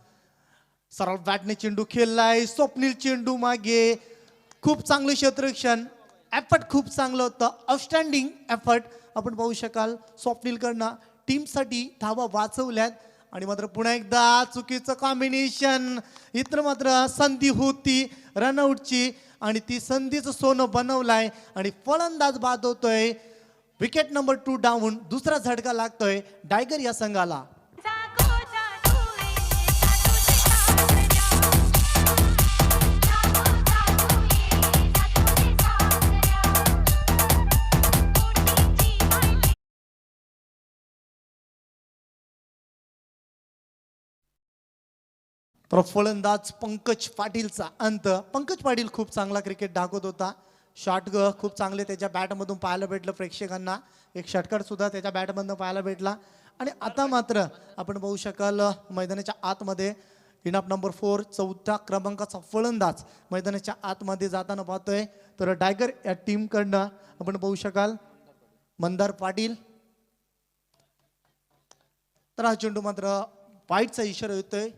सरळ बॅटने चेंडू खेळलाय. स्वप्नील चेंडू मागे. खूप चांगलं क्षेत्ररक्षण. एफर्ट खूप चांगलं होतं. आउटस्टँडिंग एफर्ट आपण पाहू शकाल स्वप्नीलकडनं. टीमसाठी धावा वाचवल्यात आणि मात्र पुन्हा एकदा चुकीचं कॉम्बिनेशन. इतर मात्र संधी होती रनआउटची आणि ती संधीचं सोनं बनवलाय आणि फलंदाज बाद होतोय. Wicket number 2 down. दुसरा झटका लागतोय डायगर या संघाला. तर फलंदाज पंकज पाटीलचा अंत. पंकज पाटील खूप चांगला क्रिकेट दाखवत होता. शॉट खूप चांगले त्याच्या बॅटमधून पाहायला भेटलं प्रेक्षकांना. एक षटकार सुद्धा त्याच्या बॅटमधून पाहायला भेटला. आणि आता मात्र आपण पाहू शकाल मैदानाच्या आतमध्ये इनअप नंबर 4 4थ्या क्रमांकाचा फलंदाज मैदानाच्या आतमध्ये जाताना पाहतोय. तर टायगर या टीमकडनं आपण पाहू शकाल मंदार पाटील. तर हा चेंडू मात्र वाईटचा इशारा येतोय.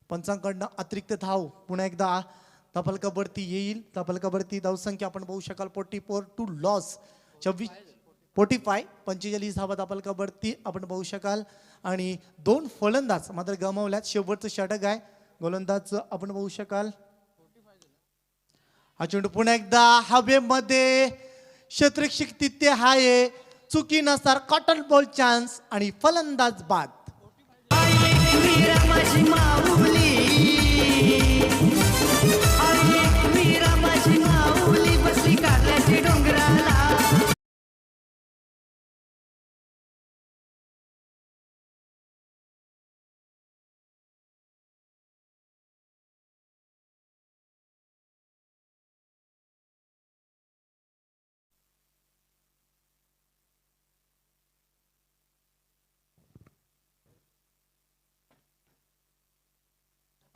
पंचांकडनं अतिरिक्त धाव पुन्हा एकदा धावफलकावरती येईल. धावफलकावरती धावसंख्या आपण पाहू शकाल 44 टू लॉस 45 धावा धावफलकावरती आपण पाहू शकाल. आणि 2 फलंदाज मात्र गमावल्यात. शेवटचं षटक आहे. गोलंदाज आपण पाहू शकाल हा चेंडू पुन्हा एकदा हवेमध्ये. क्षेत्ररक्षक तिथे आहे. चुकी नसणार. कॉटन बॉल चान्स आणि फलंदाज बाद. माझी माऊली, माझी माऊली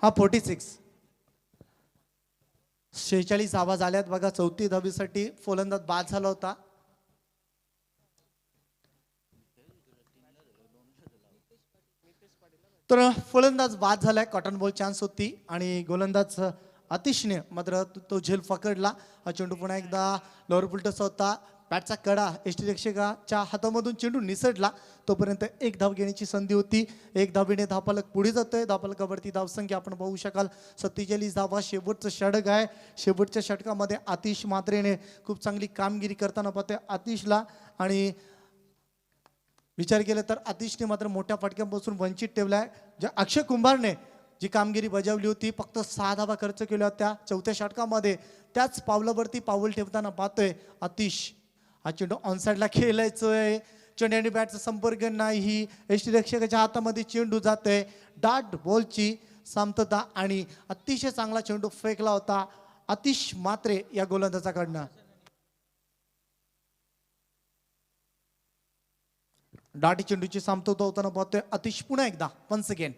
हा 46. 46 धावा झाल्यात बघा. चौथी धावीसाठी फलंदाज बाद झाला होता. तर फलंदाज बाद झालाय. कॉटन बॉल चान्स होती आणि गोलंदाज अतिशने मात्र तो झेल पकडला. हा चेंडू पुन्हा एकदा लोअर पुलटस होता. बॅटचा कडा यष्टीरक्षकाच्या हातामधून चेंडू निसटला. तोपर्यंत एक धाव घेण्याची संधी होती. एक धावीने धावफलक पुढे जातोय. धावफलकावरती धावसंख्या आपण पाहू शकाल 47 धावा. शेवटचं षटक आहे. शेवटच्या षटकामध्ये आतिश मात्रेने खूप चांगली कामगिरी करताना पाहतोय आतिशला. आणि विचार केला तर आतिशने मात्र मोठ्या फटक्यांपासून वंचित ठेवलाय. ज्या अक्षय कुंभारने जी कामगिरी बजावली होती, फक्त 6 धावा खर्च केल्या होत्या चौथ्या षटकामध्ये, त्याच पावलावरती पाऊल ठेवताना पाहतोय आतिश. हा चेंडू ऑनसाईडला खेळायचोय. चेंडू आणि बॅटचा संपर्क नाही. यष्टीरक्षकाच्या हातामध्ये चेंडू जातोय. डाट बॉलची शांतता आणि अतिशय चांगला चेंडू फेकला होता आतिश मात्रे या गोलंदाजाकडनं. डाटी चेंडूची शांतता होताना पाहतोय आतिश पुन्हा एकदा वन्स अगेन.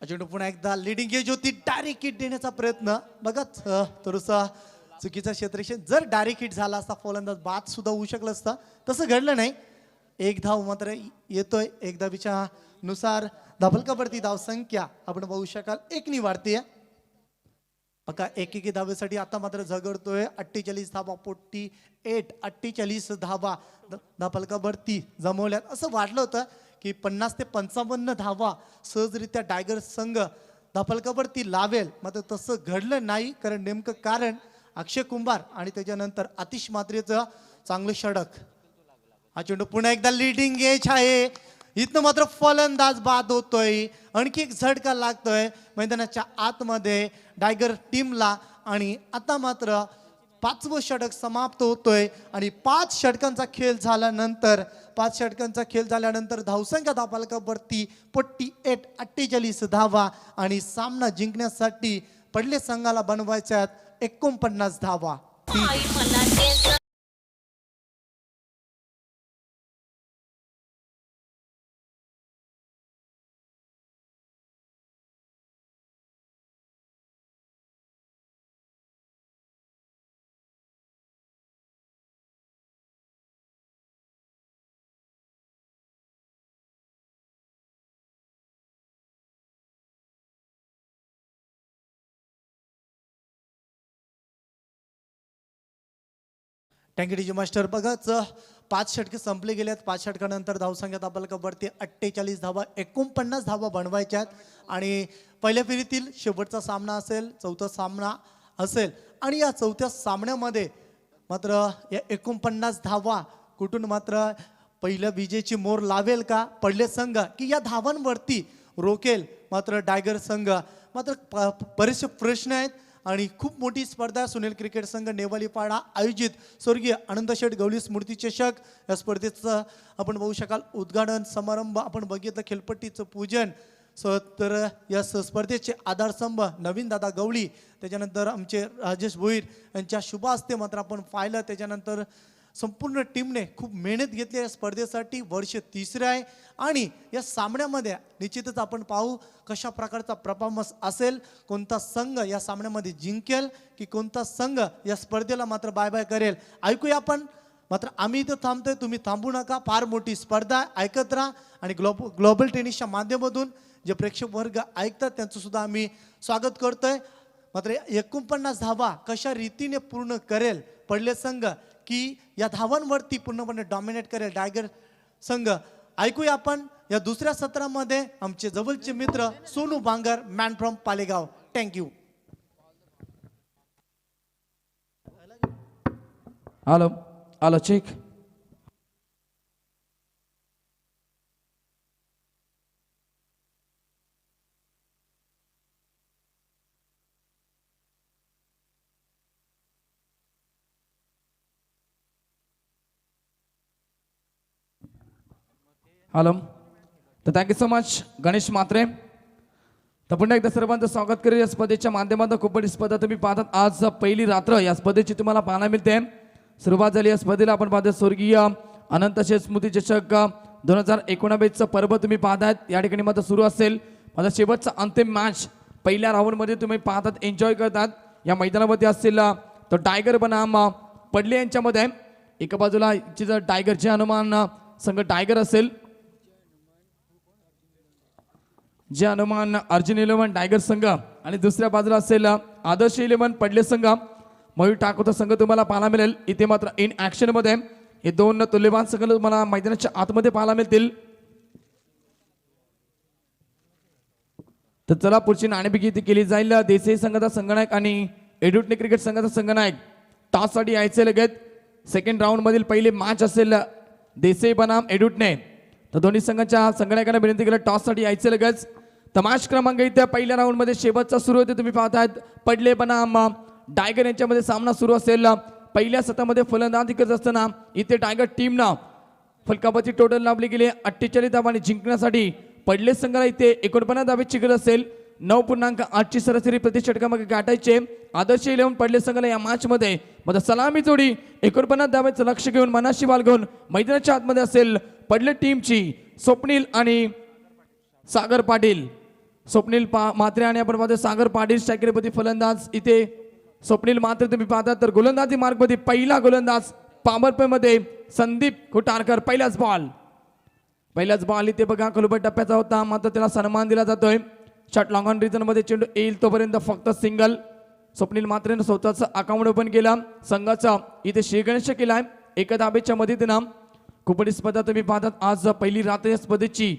चेंडू पुन्हा एकदा लिडिंग एज होती. डायरेक्ट हिट देण्याचा प्रयत्न बघा थोडंसं चुकीचा क्षेत्रक्षण. जर डायरेक्ट हिट झाला असता फलंदाज बाद सुद्धा होऊ शकलं असतं. तसं घडलं नाही. एक धाव मात्र येतोय. एक धावीच्या नुसार धावफलकावरती धावसंख्या आपण पाहू शकाल 1 ने वाढते. बघा एकेकी धावेसाठी आता मात्र झगडतोय. 48 धावा 48 धावा धावफलकावरती जमवल्यात. असं वाटलं होतं की 50 ते 55 धावा सहजरित्या टायगर संघ धावफलकावरती लावेल. मात्र तसं घडलं नाही. कारण नेमकं कारण अक्षय कुंभार आणि त्याच्यानंतर आतिश मात्रेचं चांगलं षटक. हा चेंडू पुन्हा एकदा लिडिंग एज आहे. इथनं मात्र फलंदाज बाद होतोय. आणखी एक झटका लागतोय मैदानाच्या आतमध्ये टायगर टीमला. आणि आता मात्र 5वं षटक समाप्त होतोय. आणि 5 षटकांचा खेळ झाल्यानंतर धावसंख्या धावफलकावरती 48 धावा. आणि सामना जिंकण्यासाठी पडले संघाला बनवायच्यात 49 धावा. टँकेटीचे मास्टर बघाच 5 षटके संपले गेल्यात. 5 षटकानंतर धावसंख्या धावफलकावरती 48 धावा 49 धावा बनवायच्यात. आणि पहिल्या फेरीतील शेवटचा सामना असेल, चौथा सामना असेल. आणि या चौथ्या सामन्यामध्ये मात्र या 49 धावा कुठून मात्र पहिल्या विजेची मोर लावेल का पडले संघ, की या धावांवरती रोकेल मात्र टायगर संघ. मात्र बरेचसे प्रश्न आहेत. आणि खूप मोठी स्पर्धा सुनील क्रिकेट संघ नेवालीपाडा आयोजित स्वर्गीय आनंद शेठ गवळी स्मृती चषक या स्पर्धेचं आपण बघू शकाल उद्घाटन समारंभ आपण बघितलं. खेळपट्टीचं पूजन. तर या स्पर्धेचे आधारस्तंभ नवीन दादा गवळी, त्याच्यानंतर आमचे राजेश भोईर यांच्या शुभ हस्ते मात्र आपण पाहिलं. त्याच्यानंतर संपूर्ण टीमने खूप मेहनत घेतली या स्पर्धेसाठी. वर्ष 3रे आहे. आणि या सामन्यामध्ये निश्चितच आपण पाहू कशा प्रकारचा परफॉर्मन्स असेल. कोणता संघ या सामन्यामध्ये जिंकेल की कोणता संघ या स्पर्धेला मात्र बाय बाय करेल. ऐकूया आपण. मात्र आम्ही इथं थांबतोय, तुम्ही थांबू नका. फार मोठी स्पर्धा ऐकत राहा. आणि ग्लोबल टेनिसच्या माध्यमातून जे प्रेक्षक वर्ग ऐकतात त्यांचं सुद्धा आम्ही स्वागत करतोय. मात्र 49 धावा कशा रीतीने पूर्ण करेल पडले संघ, की या धावांवरती पूर्णपणे डॉमिनेट करेल टायगर संघ, ऐकूया आपण या दुसऱ्या सत्रामध्ये. आमचे जवळचे मित्र Sonu Bangar, man from Palegaon. Thank you. Hello check. Hello. तर thank you so much Ganesh Matre. तर पुन्हा एकदा सर्वांचं स्वागत करेल या स्पर्धेच्या माध्यमातून. खूप मोठी स्पर्धा तुम्ही पाहतात. आज पहिली रात्र या स्पर्धेची तुम्हाला पाहायला मिळते. सुरुवात झाली या स्पर्धेला. आपण पाहतो स्वर्गीय अनंत शेठ स्मृती चषक 2019चं पर्व तुम्ही पाहतायत या ठिकाणी मात्र सुरू असेल. माझा शेवटचा अंतिम मॅच पहिल्या राऊंडमध्ये तुम्ही पाहतात, एन्जॉय करतात. या मैदानामध्ये असलेला तो टायगर बनाम पडले यांच्यामध्ये एका बाजूला टायगर जे हनुमान संघ टायगर असेल, जे हनुमान अर्जुन 11 टायगर संघ, आणि दुसऱ्या बाजूला असेल आदर्श 11 पडले संघ. मयूर ठाकूरचा संघ तुम्हाला पाहायला मिळेल. इथे मात्र इन ऍक्शन मध्ये हे दोन तुल्यवान संघ तुम्हाला मैदानाच्या आतमध्ये पाहायला मिळतील. तर चला पुढची नाणेफेक इथे केली जाईल. देसाई संघाचा संघनायक आणि एडुटने क्रिकेट संघाचा संघनायक टॉस साठी यायचे लगेच. सेकंड राऊंड मधील पहिले मॅच असेल देसाई बनाम एडुटने. तर दोन्ही संघाच्या संघनायकांना विनंती केलं टॉस साठी यायचे लगेच. तमाश क्रमांक इथे पहिल्या राऊंड मध्ये शेवटचा सुरू होते तुम्ही पाहतायत. पडले बनाम टायगर यांच्यामध्ये सामना सुरू असेल. पहिल्या सत्रामध्ये फलंदाजी करत असताना इथे टायगर टीमनं फलकाबाजी टोटल लावली गेली 48 धावा आणि जिंकण्यासाठी पडले संघाला इथे 49 धावेची गरज असेल. 9.8 सरासरी प्रति षटकामध्ये गाठायचे. आदर्श 11 पडले संघाला या मॅच मध्ये सलामी जोडी 49 धावेचं लक्ष घेऊन मनाशी बाळगून मैदानाच्या आतमध्ये असेल पडले टीमची स्वप्नील आणि सागर पाटील. स्वप्नील मात्रे आणि आपण पाहतो सागर पाटील स्ट्रायकरपती फलंदाज. इथे स्वप्नील मात्रे तुम्ही पाहता. तर गोलंदाजी मार्गमध्ये पहिला गोलंदाज पामरपे मध्ये संदीप कुटारकर. पहिलाच बॉल इथे बघा खलुबट टप्प्याचा होता, मात्र त्याला सन्मान दिला जातोय. शॉट लॉंग ऑन रिझन मध्ये चेंडू येईल तोपर्यंत फक्त सिंगल. स्वप्नील मात्रेनं स्वतःचं अकाउंट ओपन केलं. संघाचा इथे श्रीगणेश केलाय 1 धावेच्या मदतीनं. कुपडी स्पर्धा तुम्ही पाहतात. आज पहिली रात्र या स्पर्धेची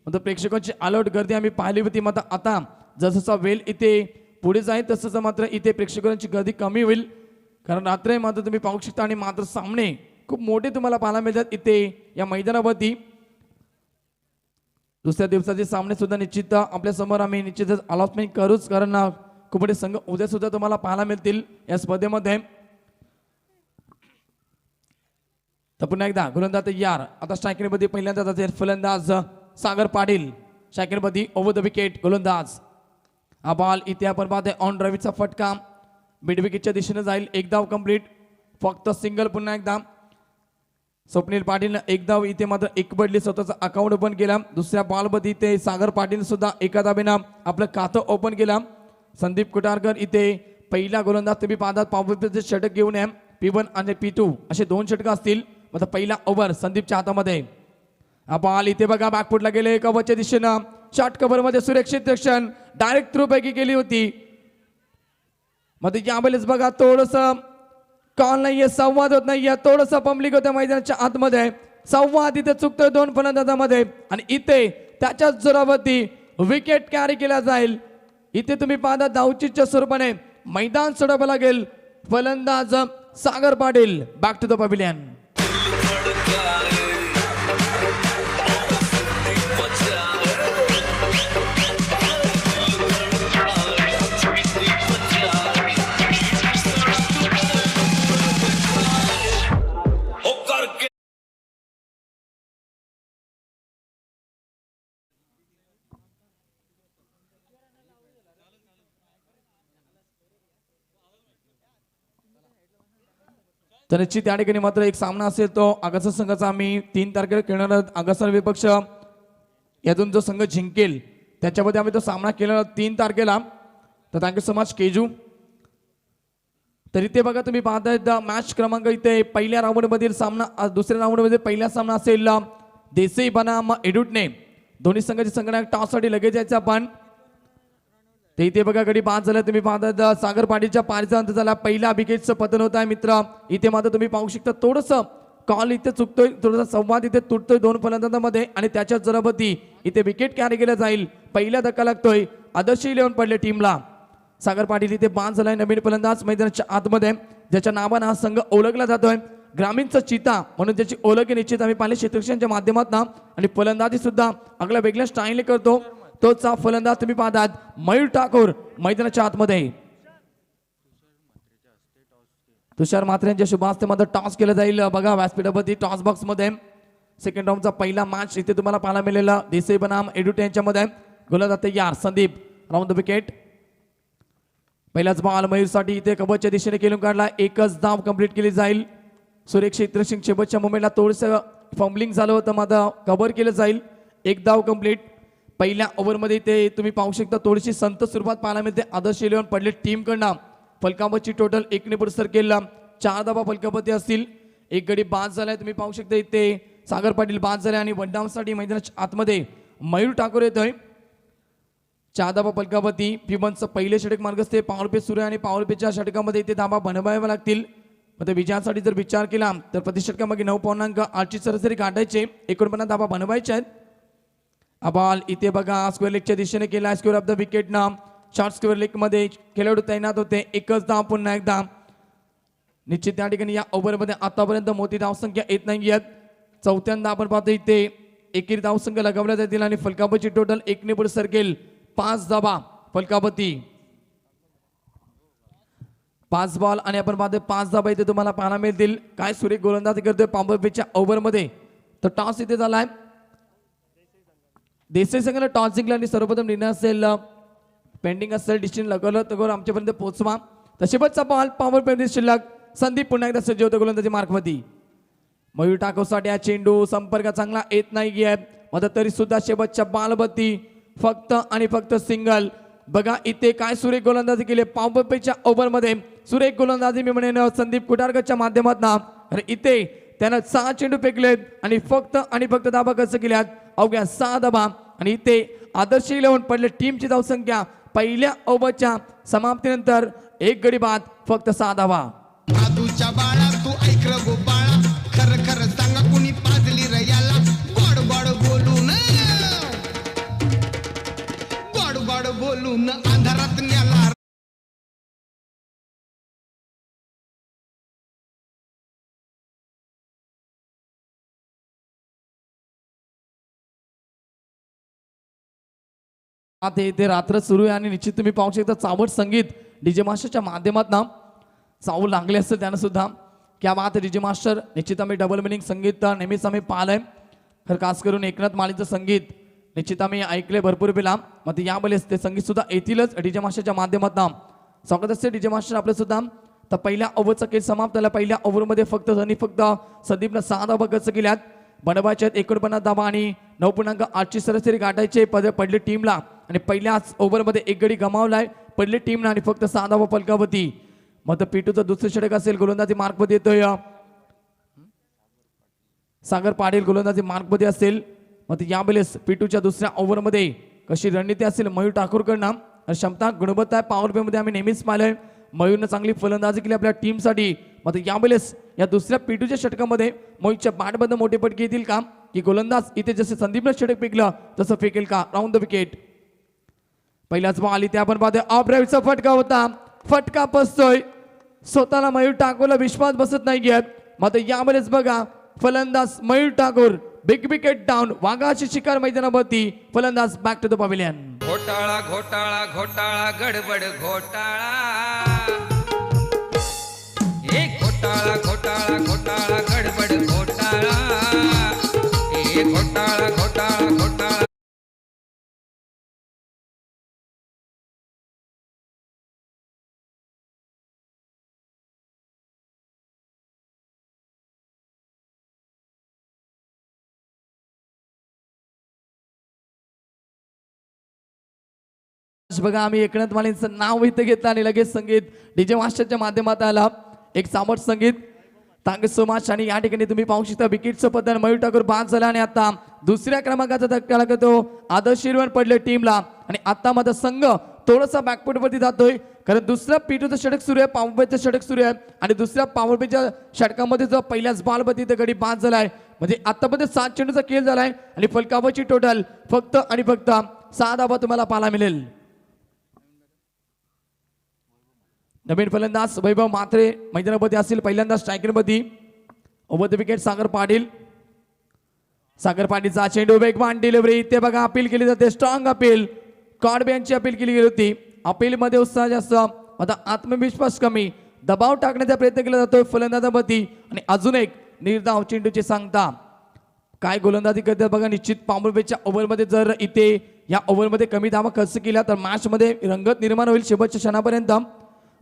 प्रेक्षकांची अलर्ट गर्दी आम्ही पाहिली होती. मात्र आता जसं वेल इथे पुढे जाईल तसंच मात्र इथे प्रेक्षकांची गर्दी कमी होईल, कारण रात्र मात्र तुम्ही पाहू शकता आणि मात्र सामने खूप मोठे तुम्हाला पाहायला मिळतात इथे या मैदानावरती. दुसऱ्या दिवसाचे सामने सुद्धा निश्चित आपल्या समोर आम्ही निश्चितच अलॉटमेंट करूच, कारण कुपडी संघ उद्या सुद्धा तुम्हाला पाहायला मिळतील या स्पर्धेमध्ये. तर पुन्हा एकदा गोलंदाज तयार. आता स्ट्रायकरमध्ये पहिल्यांदा जाते फलंदाज Sagar Patil. स्ट्रायकरमध्ये over the wicket गोलंदाज. हा बॉल इथे आपण पाहतोय ऑन ड्राईव्हचा फटका मिड विकेटच्या दिशेने जाईल. 1 धाव कंप्लीट, फक्त सिंगल. पुन्हा एकदा स्वप्नील पाटीलनं 1 धाव इथे मात्र 1 बदली स्वतःचा अकाउंट ओपन केला. दुसऱ्या बॉलमध्ये इथे सागर पाटील सुद्धा 1 धावेनं आपलं खातं ओपन केलं. संदीप कुटारकर इथे पहिला गोलंदाज तुम्ही पाहतात. पॉवरचे षटक घेऊन P1 आणि P2 असे 2 षटक असतील. मात्र पहिला ओव्हर संदीपच्या हातामध्ये. हा बॉल इथे बघा बॅकफुटला गेले कव्हरच्या दिशेनं. शॉर्ट कव्हर मध्ये सुरक्षित रक्षण डायरेक्ट थ्रू पैकी केली होती. मग यावेळेस बघा थोडस कॉल नाहीये, संवाद होत नाहीये, थोडस पब्लिक होतं मैदानाच्या आतमध्ये. संवाद इथे चुकतोय 2 फलंदाजांमध्ये आणि इथे त्याच्याच जोरावरती विकेट कॅरी केला जाईल. इथे तुम्ही पाहता धावचीच्या स्वरूपाने मैदान सोडावं लागेल. फलंदाज Sagar Patil. Back to the pavilion. तर निश्चित त्या ठिकाणी मात्र एक सामना असेल तो अगासा संघाचा आम्ही 3 तारखेला खेळणार आहोत. अगासा विपक्ष यातून जो संघ जिंकेल त्याच्यामध्ये आम्ही तो सामना केला 3 तारखेला. तर थँक्यू सो मच केजू. तर इथे बघा तुम्ही पाहताय मॅच क्रमांक इथे पहिल्या राऊंड मधील सामना, दुसऱ्या राऊंड मध्ये पहिला सामना असेल देसाई बनाम एडुटने. दोन्ही संघाचे संघनायक टॉस साठी लगेच यायचे आपण. ते इथे बघा गडी बाद झाला. तुम्ही पाहता सागर पाटीलच्या पारीचा अंत झाला. पहिला विकेटचं पतन होत आहे मित्र. इथे मात्र तुम्ही पाहू शकता थोडस कॉल इथे चुकतोय, थोडासा संवाद इथे तुटतोय 2 फलंदाजांमध्ये आणि त्याच्या जोरावरती इथे विकेट कॅरी केला जाईल. पहिला धक्का लागतोय आदर्श 11 पडले टीमला. सागर पाटील इथे बाद झालाय नवीन फलंदाज मैदानाच्या आतमध्ये, ज्याच्या नावानं हा संघ ओळखला जातोय. ग्रामीणचा चिता म्हणून त्याची ओळख निश्चित आम्ही पाहिले क्षेत्ररक्षणाच्या माध्यमातून. आणि फलंदाजी सुद्धा अगला वेगळ्या स्टाईलने करतो तोचा फलंदाज तुम्ही पाहतात मयूर ठाकूर मैदानाच्या आतमध्ये. तुषार मात्रे यांच्या शुभ हस्ते मध्ये टॉस केला जाईल. बघा व्यासपीठावरती टॉस बॉक्स मध्ये सेकंड राऊंडचा पहिला मॅच इथे तुम्हाला पाहायला मिळेला देसाई बनाम एडुटे यांच्यामध्ये. गोलंदाज तयार संदीप. Round the wicket. पहिलाच बॉल मयूरसाठी इथे कबच्या दिशेने खेळून काढला. 1च धाव कंप्लीट केली जाईल. सुरेश क्षेत्रसिंग शेवटच्या मोमेंटला थोडंसं फंबलिंग झालं होतं मात्र कव्हर केलं जाईल. एक धाव कंप्लीट. पहिल्या ओव्हरमध्ये ते तुम्ही पाहू शकता थोडीशी संत सुरुवात पाहायला मिळते. आदर्श 11 पडले टीमकडनं. फलकावरची टोटल 1 ने पुरस्कार केला. 4 धावा फलकापती असतील. एक गडी बाद झालाय तुम्ही पाहू शकता इथे. सागर पाटील बाद झाले आणि वन डाऊनसाठी मैदानाच्या आतमध्ये मयूर ठाकूर येतोय. 4 धावा फलकापती. पिबनचं पहिले षटक मार्गस्थ पॉवर प्ले सुरू आहे आणि पॉवर प्लेच्या षटकामध्ये इथे धावा बनवाव्या लागतील. मग विजयासाठी जर विचार केला तर प्रतिषटकामागे 9.8ची सरासरी गाठायचे. 49 धावा बनवायच्या आहेत. अबाल इथे बघा स्क्वेअर लेगच्या दिशेने केला. स्क्वेअर ऑफ द विकेट ना शॉर्ट स्क्वेअर लेग मध्ये खेळाडू तैनात होते. एकच धाव पुन्हा एकदा निश्चित त्या ठिकाणी या ओव्हरमध्ये आतापर्यंत मोठी धावसंख्या येत नाही आहेत. चौथ्यांदा आपण पाहतो इथे एकेरी धावसंख्या लगावल्या जातील आणि फलकापती टोटल 1 ने पुढे सरकेल. 5 धावा फलकापती. 5 बॉल आणि आपण पाहतोय 5 धावा इथे तुम्हाला पाहायला मिळतील. काय सुरेख गोलंदाजी करतोय पॉवर प्लेच्या ओव्हरमध्ये. तर टॉस इथे झालाय. देसाई संघाला टॉस जिंकला आणि सर्वप्रथम निर्णय असेल पेंडिंग असेल डिसिजन लगवलं तर आमच्यापर्यंत पोहोचवा. तसेपचा बॉल पॉवर प्ले शिल्लक. संदीप पुन्हा एकदा सज्ज होतं गोलंदाजी मार्कवरती. मयूर ठाकूरसाठी हा चेंडू संपर्क चांगला येत नाही आहे मात्र तरी सुद्धा शेवटच्या बॉलवरती फक्त आणि फक्त सिंगल. बघा इथे काय सुरेख गोलंदाजी केली पॉवर प्लेच्या ओव्हरमध्ये. सुरेख गोलंदाजी मी म्हणेन संदीप कुटारकरच्या माध्यमातून. आणि इथे त्यानं 6 चेंडू फेकलेत आणि फक्त धाबा खर्च केल्यात. अवघ्या 6 धाबा आणि इथे आदर्श 11 पडले टीमची धावसंख्या पहिल्या ओव्हरच्या समाप्तीनंतर 1 गडी बाद फक्त 6 धावा. साधूच्या बाळा तू ऐक र गोपाळा खर खर सांगा कुणी पाजली रयाला गोड गोड बोलून अंधारात न्याला. आता इथे रात्र सुरू आहे आणि निश्चित तुम्ही पाहू शकता चावट संगीत डीजे मास्टरच्या माध्यमातून चावू लागले असतं त्यानं सुद्धा. क्या बात आहे डीजे मास्टर. निश्चित आम्ही डबल मिनिंग संगीत नेहमीच आम्ही पाहिलंय. खरं खास करून एकनाथ माळीचं संगीत निश्चित आम्ही ऐकले भरपूर वेळा. मग ते यावेळेस ते संगीत सुद्धा येतीलच डीजे मास्टरच्या माध्यमातून. स्वागत असते डीजे मास्टर आपलं सुद्धा. तर पहिल्या ओव्हरचा खेळ समाप्त झाला. पहिल्या ओव्हरमध्ये फक्त संदीपनं 6 धावा खर्च केल्यात. बनवायच्यात 49 धावा आणि 9.8ची सरासरी गाठायचे पडले टीमला. आणि पहिल्याच ओव्हरमध्ये 1 गडी गमावलाय पडले टीमला आणि फक्त 6 धावा फलकावरती. मग पिटूचं दुसरं षटक असेल गोलंदाजी मार्कमध्ये येतोय. सागर पाटील गोलंदाजी मार्कमध्ये असेल. मग यावेळेस पिटूच्या दुसऱ्या ओव्हरमध्ये कशी रणनीती असेल मयूर ठाकूरकडनं. क्षमता गुणवत्ता आहे पॉवर प्ले मध्ये आम्ही नेहमीच पाहिलंय. मयूरनं चांगली फलंदाजी केली आपल्या टीमसाठी. मग यावेळेस या दुसऱ्या पिटूच्या षटकामध्ये मोहितच्या बॅटबद्दल मोठे पटके येतील का की गोलंदाज इथे जसे संदीपनं षटक फेकलं तसं फेकेल का. Round the wicket. पहिल्याच बॉल इथे आपण पाहतोय ऑफ ड्राईव्हचा फटका होता. फटका बसतोय. स्वतःला मयूर ठाकूरला विश्वास बसत नाहीये. मात्र यावेळेस बघा फलंदाज Mayur Thakur big wicket down. वाघाची शिकार मैदानावरती. फलंदाज बॅक टू द पवेलियन. घोटाळा घोटाळा घोटाळा गडबड घोटाळा एक घोटाळा घोटाळा घोटाळा गडबड घोटाळा एक घोटाळा घोटाळा घोटाळा. बघा आम्ही एकनाथ माळींचं नाव इथं घेतलं आणि लगेच संगीत डीजे मास्टरच्या माध्यमात आला. एक सामट संगीत तांगे सोमाश आणि या ठिकाणी तुम्ही पाहू शकता विकेटचं पतन मयूर ठाकूर बाद झाला आणि आता दुसऱ्या क्रमांकाचा धक्का लागतो. आदर्श 11 पडले टीमला आणि आता माझा संघ थोडासा बॅकफूट वरती जातोय कारण दुसऱ्या पिटूचं षटक सुरू आहे. पॉवर प्लेचं षटक सुरू आहे आणि दुसऱ्या पॉवर प्लेच्या षटकामध्ये जो पहिल्याच बॉल वरती गडी बाद झालाय. म्हणजे आतापर्यंत 7 चेंडूचा खेळ झालाय आणि फलकावरची टोटल फक्त आणि फक्त 6 धावा तुम्हाला पाहायला मिळेल. नवीन फलंदाज वैभव मात्रे मैदानामध्ये असतील. पहिल्यांदा स्ट्रायकर मध्ये over the wicket Sagar Patil. सागर पाटीलचा चेंडू वेगवान डिलिव्हरी. इथे बघा अपील केली जाते. Strong appeal. कॉडबे यांची अपील केली गेली होती. अपील मध्ये उत्साह जास्त आता आत्मविश्वास कमी. दबाव टाकण्याचा प्रयत्न केला जातोय फलंदाजावरती आणि अजून एक निर्धाव चेंडूची सांगता. काय गोलंदाजी करते बघा. निश्चित पॉवर प्लेच्या ओव्हरमध्ये जर इथे या ओव्हरमध्ये कमी धावा खर्च केला तर मॅच मध्ये रंगत निर्माण होईल शेवटच्या क्षणापर्यंत.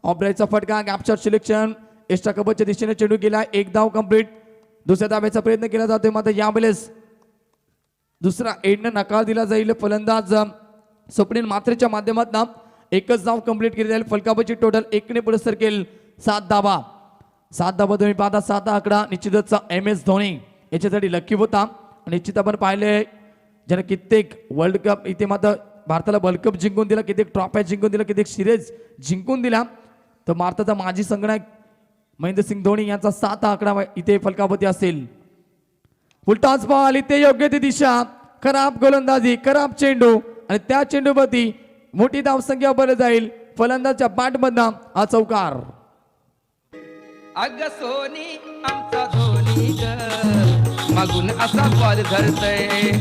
ऑब्रायचा फटका गॅपशॉट सिलेक्शन एक्स्ट्रा कबरच्या दिशेने चेंडू गेला. 1 धाव कंप्लीट. दुसऱ्या धाब्याचा प्रयत्न केला जातोय, मात्र यावेळेस दुसरा एंडनं नकार दिला जाईल. फलंदाज स्वप्नील मात्रेच्या माध्यमातून एकच धाव कंप्लीट केली जाईल. फलकाबाची टोटल 1 ने पुढे सरकेल. 7 धाबा तुम्ही पाहता. 7 आकडा निश्चितच MS धोनी याच्यासाठी लकी होता. निश्चित आपण पाहिले ज्याने कित्येक वर्ल्ड कप इथे मात्र भारताला वर्ल्ड कप जिंकून दिला, कित्येक ट्रॉफ्या जिंकून दिला, कित्येक सिरीज जिंकून दिला. तर भारताचा माजी संगणक महेंद्रसिंग धोनी यांचा 7 आकडा इथे फलकापती असेल. उलटाच बॉल इथे योग्य ती दिशा, खराब गोलंदाजी, खराब चेंडू आणि त्या चेंडूवरती मोठी धावसंख्या बरं जाईल. फलंदाजच्या बॅटमधनं हा चौकार. अग सोनी आमचा धोनी ग मागून असा बॉल धरतय,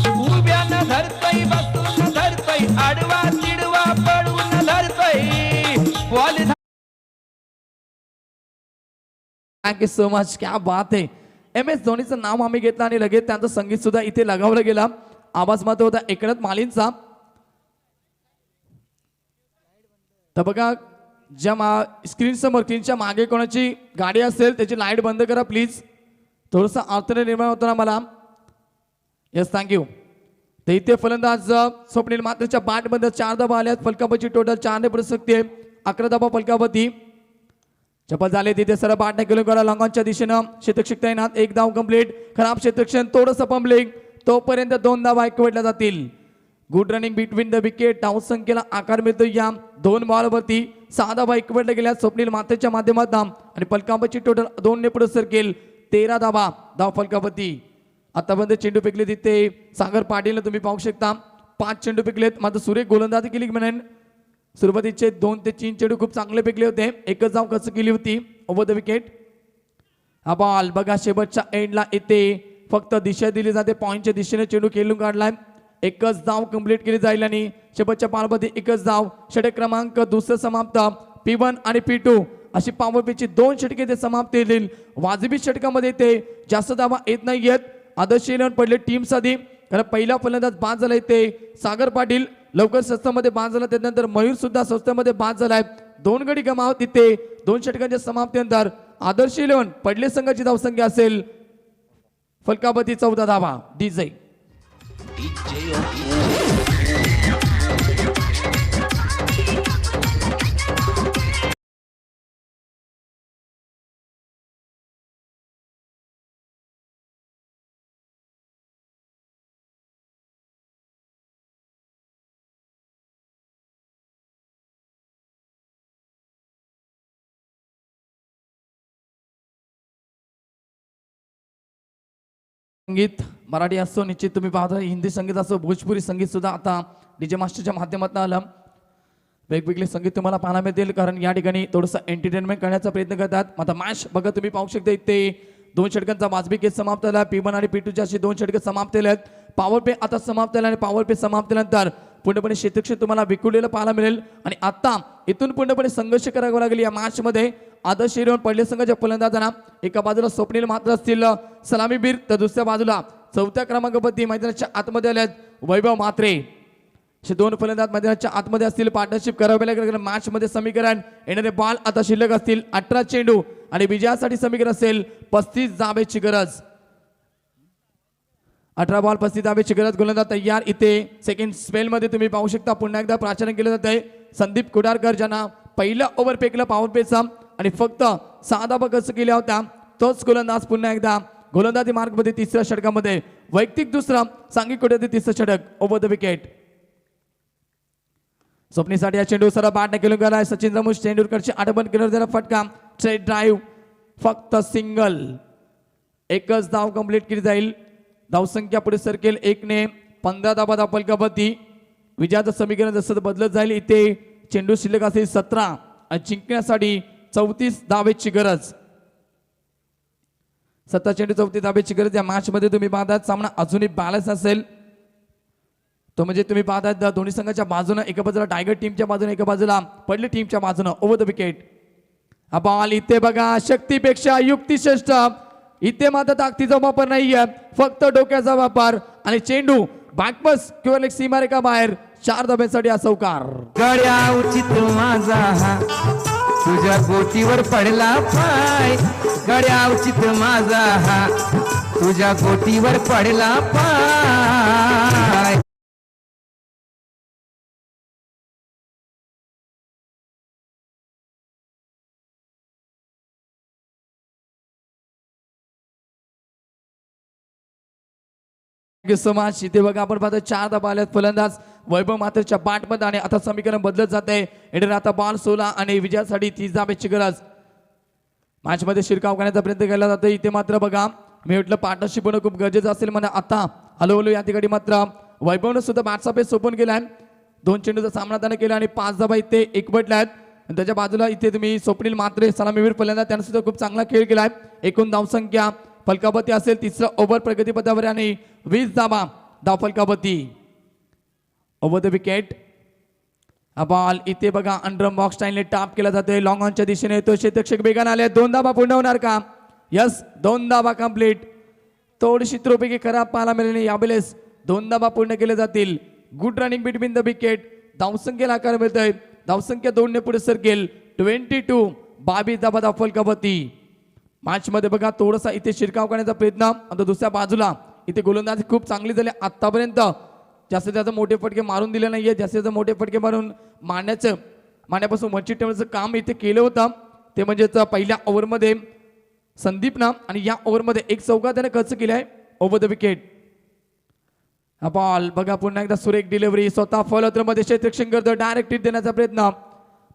उभ्यानं धरतय, बसून धरतय, आडवा तिडवा पडून धरतय बॉल. Thank you so much. क्या बात आहे. MS धोनीचं नाव आम्ही घेतलं आणि लगेच त्यांचं संगीत सुद्धा इथे लगावलं गेला. आवाज मात्र होता एकनाथ मालींचा. तर बघा ज्या स्क्रीन समोर स्क्रीनच्या मागे कोणाची गाडी असेल त्याची लाईट बंद करा प्लीज. थोडंसं अडथळे निर्माण होतो मला. Yes thank you. तर इथे फलंदाज स्वप्नील मात्रेच्या बॅटमध्ये 4 धाबा आल्यात. फलकापची टोटल 4 ने पुढे सकते. 11 धाबा फलकापती. चपल झाले तिथे सरळ बॅटने केलं करा लॉंगॉनच्या दिशेनं. क्षेत्रक्षक तैनात. 1 धाव कंप्लीट. खराब क्षेत्रक्षण, थोडंसं पंबलिंग, तोपर्यंत 2 धावा एकवटल्या जातील. Good running between the wicket. धाव संख्येला आकार मिळतो या 2 बॉलवरती. 6 धावा एकवटल्या गेल्या स्वप्नील मात्रेच्या माध्यमातून आणि फलकापची टोटल 2 ने पुढे सरकेल. 13 धावा धाव फलकापती. आतापर्यंत चेंडू फेकले तिथे सागर पाटील तुम्ही पाहू शकता. 5 चेंडू फेकलेत. मात्र सुरेख गोलंदाजी केली म्हणून सुरुवातीचे 2 ते 3 चेंडू खूप चांगले फेकले होते. एकच धाव खर्च केली होती ओव्हर द विकेट. हा बॉल बघा शेवटच्या एंडला येते. फक्त दिशा दिली जाते. पॉईंटच्या दिशेने चेंडू खेळून काढलाय. एकच धाव कंप्लीट केली जाईल आणि शेवटच्या बॉलमध्ये एकच धाव. षटक क्रमांक दुसरं समाप्त. P1 आणि P2 अशी पॉवर प्लेची 2 षटके ते समाप्त येतील. वाजबी षटकामध्ये ते जास्त धावा येत नाहीयेत. आदर्श 11 पडले टीम साठी. कारण पहिला फलंदाज बाद झालाय ते सागर पाटील लवकर स्वस्तामध्ये बाद झाला. त्यानंतर मयूर सुद्धा स्वस्तामध्ये बाद झालाय. 2 गडी गमावत तिथे 2 षटकांच्या समाप्तीनंतर आदर्श 11 पडले संघाची धावसंख्या असेल फलकापती 14 धावा. DJ संगीत मराठी असो निश्चित तुम्ही पाहता. हिंदी संगीत असो, भोजपुरी संगीत सुद्धा आता DJ मास्टरच्या माध्यमातून आलं. वेगवेगळे संगीत तुम्हाला पाहायला मिळतील कारण या ठिकाणी थोडंसं एंटरटेनमेंट करण्याचा प्रयत्न करतात. आता मॅच बघा तुम्ही पाहू शकता. इथे 2 षटकांचा वाजवी केस समाप्त झाला. P1 आणि P2 अशी 2 षटके समाप्त झाले आहेत. पॉवर प्ले आता समाप्त झाला आणि पॉवर प्ले समाप्त झाल्यानंतर पूर्णपणे क्षेत्रक्षण तुम्हाला विखुरलेलं पाहायला मिळेल. आणि आता इथून पूर्णपणे संघर्ष करावा लागेल या मॅच मध्ये. आदर्श 11 पडले संघाच्या फलंदाजांना एका बाजूला स्वप्नील मात्र असतील सलामीवीर, तर दुसऱ्या बाजूला 4थ्या क्रमांकावरती मैदानाच्या आतमध्ये आल्यात वैभव म्हात्रे. हे 2 फलंदाज मैदानाच्या आतमध्ये असतील. पार्टनरशिप करावे लागेल मॅच मध्ये. समीकरण येणारे बॉल आता शिल्लक असतील 18 चेंडू आणि विजयासाठी समीकरण असेल 35 धावेची गरज. 18 बॉल 35 धावेची गरज. गोलंदाज तयार. इथे सेकंड स्पेल मध्ये तुम्ही पाहू शकता पुन्हा एकदा प्राचारण केलं जात आहे. संदीप कुडारकर ज्यांना पहिला ओव्हर फेकला पॉवर प्लेचा आणि फक्त 6 धावा खर्च केल्या होत्या, तोच गोलंदाज पुन्हा एकदा गोलंदाजी मार्ग मध्ये 3ऱ्या षटकामध्ये वैयक्तिक दुसरा, सांघिक कोट्यातील 3रं षटक ओव्हर द विकेट. स्वप्नीसाठी हा चेंडू सरळ बॅटने खेळून गेलाय. सचिन रमेश तेंडुलकरची आठवण केल्यावर त्याला फटका. स्ट्रेट ड्राईव्ह, फक्त सिंगल. एकच धाव कंप्लीट केली जाईल. धावसंख्या पुढे सरकेल 1 ने. 15 धावा धाव फलकापती. विजयाचं समीकरण जसं बदलत जाईल. इथे चेंडू शिल्लक असेल 17 आणि जिंकण्यासाठी 34 धावेची गरज. 17 चेंडू 34 धावेची गरज. या मॅच मध्ये तुम्ही पाहतात सामना अजूनही बॅलन्स असेल. तो म्हणजे तुम्ही पाहतात दोन्ही संघाच्या बाजूने एका बाजूला टायगर टीमच्या बाजूने, एका बाजूला पडली टीमच्या बाजूने ओव्हर द विकेट. हा बॉल इथे बघा शक्तीपेक्षा युक्ती श्रेष्ठ. इथे मात्र ताकदीचा वापर नाहीये, फक्त डोक्याचा वापर आणि चेंडू बॅकपस किंवा एक सीमारेखा बाहेर. 4 धाब्यांसाठी हा चौकार. गड्या उचित माझा तुझ्या गोटीवर पडला पाय गड्या उचित माझा हा तुझ्या गोटीवर पडला पाय समाज इथे बघा आपण पाहतो 4 धावा आल्यात फलंदाज वैभव मात्रच्या बॅटमध्ये आणि आता समीकरण बदलत जाते एडर आता बॉल 16 आणि विजयासाठी 30 धाब्याची गरज मॅच मध्ये शिरकाव करण्याचा प्रयत्न केला जातो इथे मात्र बघा मी म्हटलं पार्टनरशिप होणं खूप गरजेचं असेल म्हणा आता हळूहळू या ठिकाणी मात्र वैभवनं सुद्धा बॅटचा पेस ओपन केलाय 2 चेंडूचा सामना त्याने केला आणि 5 धाबा इथे एकवटल्यात आणि त्याच्या बाजूला इथे तुम्ही स्वप्नील मात्रे सलामीवीर फलंदाज त्याने सुद्धा खूप चांगला खेळ केलाय एकूण धावसंख्या फलकापती असेल तिसरा ओव्हर प्रगतीपथावर आणि 20 धाबा धाव फलकापती ओव्हर द विकेट हा बॉल इथे बघा अंडर बॉक्स स्टाईलने टॅप केला जातोय लॉंग ऑनच्या दिशेने येतो क्षेत्ररक्षक वेगाने आले 2 धाबा पूर्ण होणार का यस 2 धाबा कंप्लीट थोडीशी त्रोपैकी खराब पाहायला मिळाली यावेळेस 2 धाबा पूर्ण केले जातील good running between the wicket धावसंख्येला आकार मिळतोय धावसंख्या 2 ने पुढे सरकेल 22 22 धाबा धाव फलकापती मॅच मध्ये बघा थोडासा इथे शिरकाव करण्याचा प्रयत्न आता दुसऱ्या बाजूला इथे गोलंदाजी खूप चांगली झाली आतापर्यंत जास्तीत जास्त मोठे फटके मारून दिले नाहीये जास्तीत जास्त मोठे फटके मारून मारण्यापासून वंचित ठेवण्याचं काम इथे केलं होतं ते म्हणजेच पहिल्या ओव्हरमध्ये संदीपनं आणि या ओव्हरमध्ये 1 चौका त्याने खर्च केलाय ओव्हर द विकेट हा बॉल बघा पुन्हा एकदा सुरेख डिलिव्हरी स्वतः फॉलोमध्ये क्षेत्ररक्षण करतो डायरेक्ट हिट देण्याचा प्रयत्न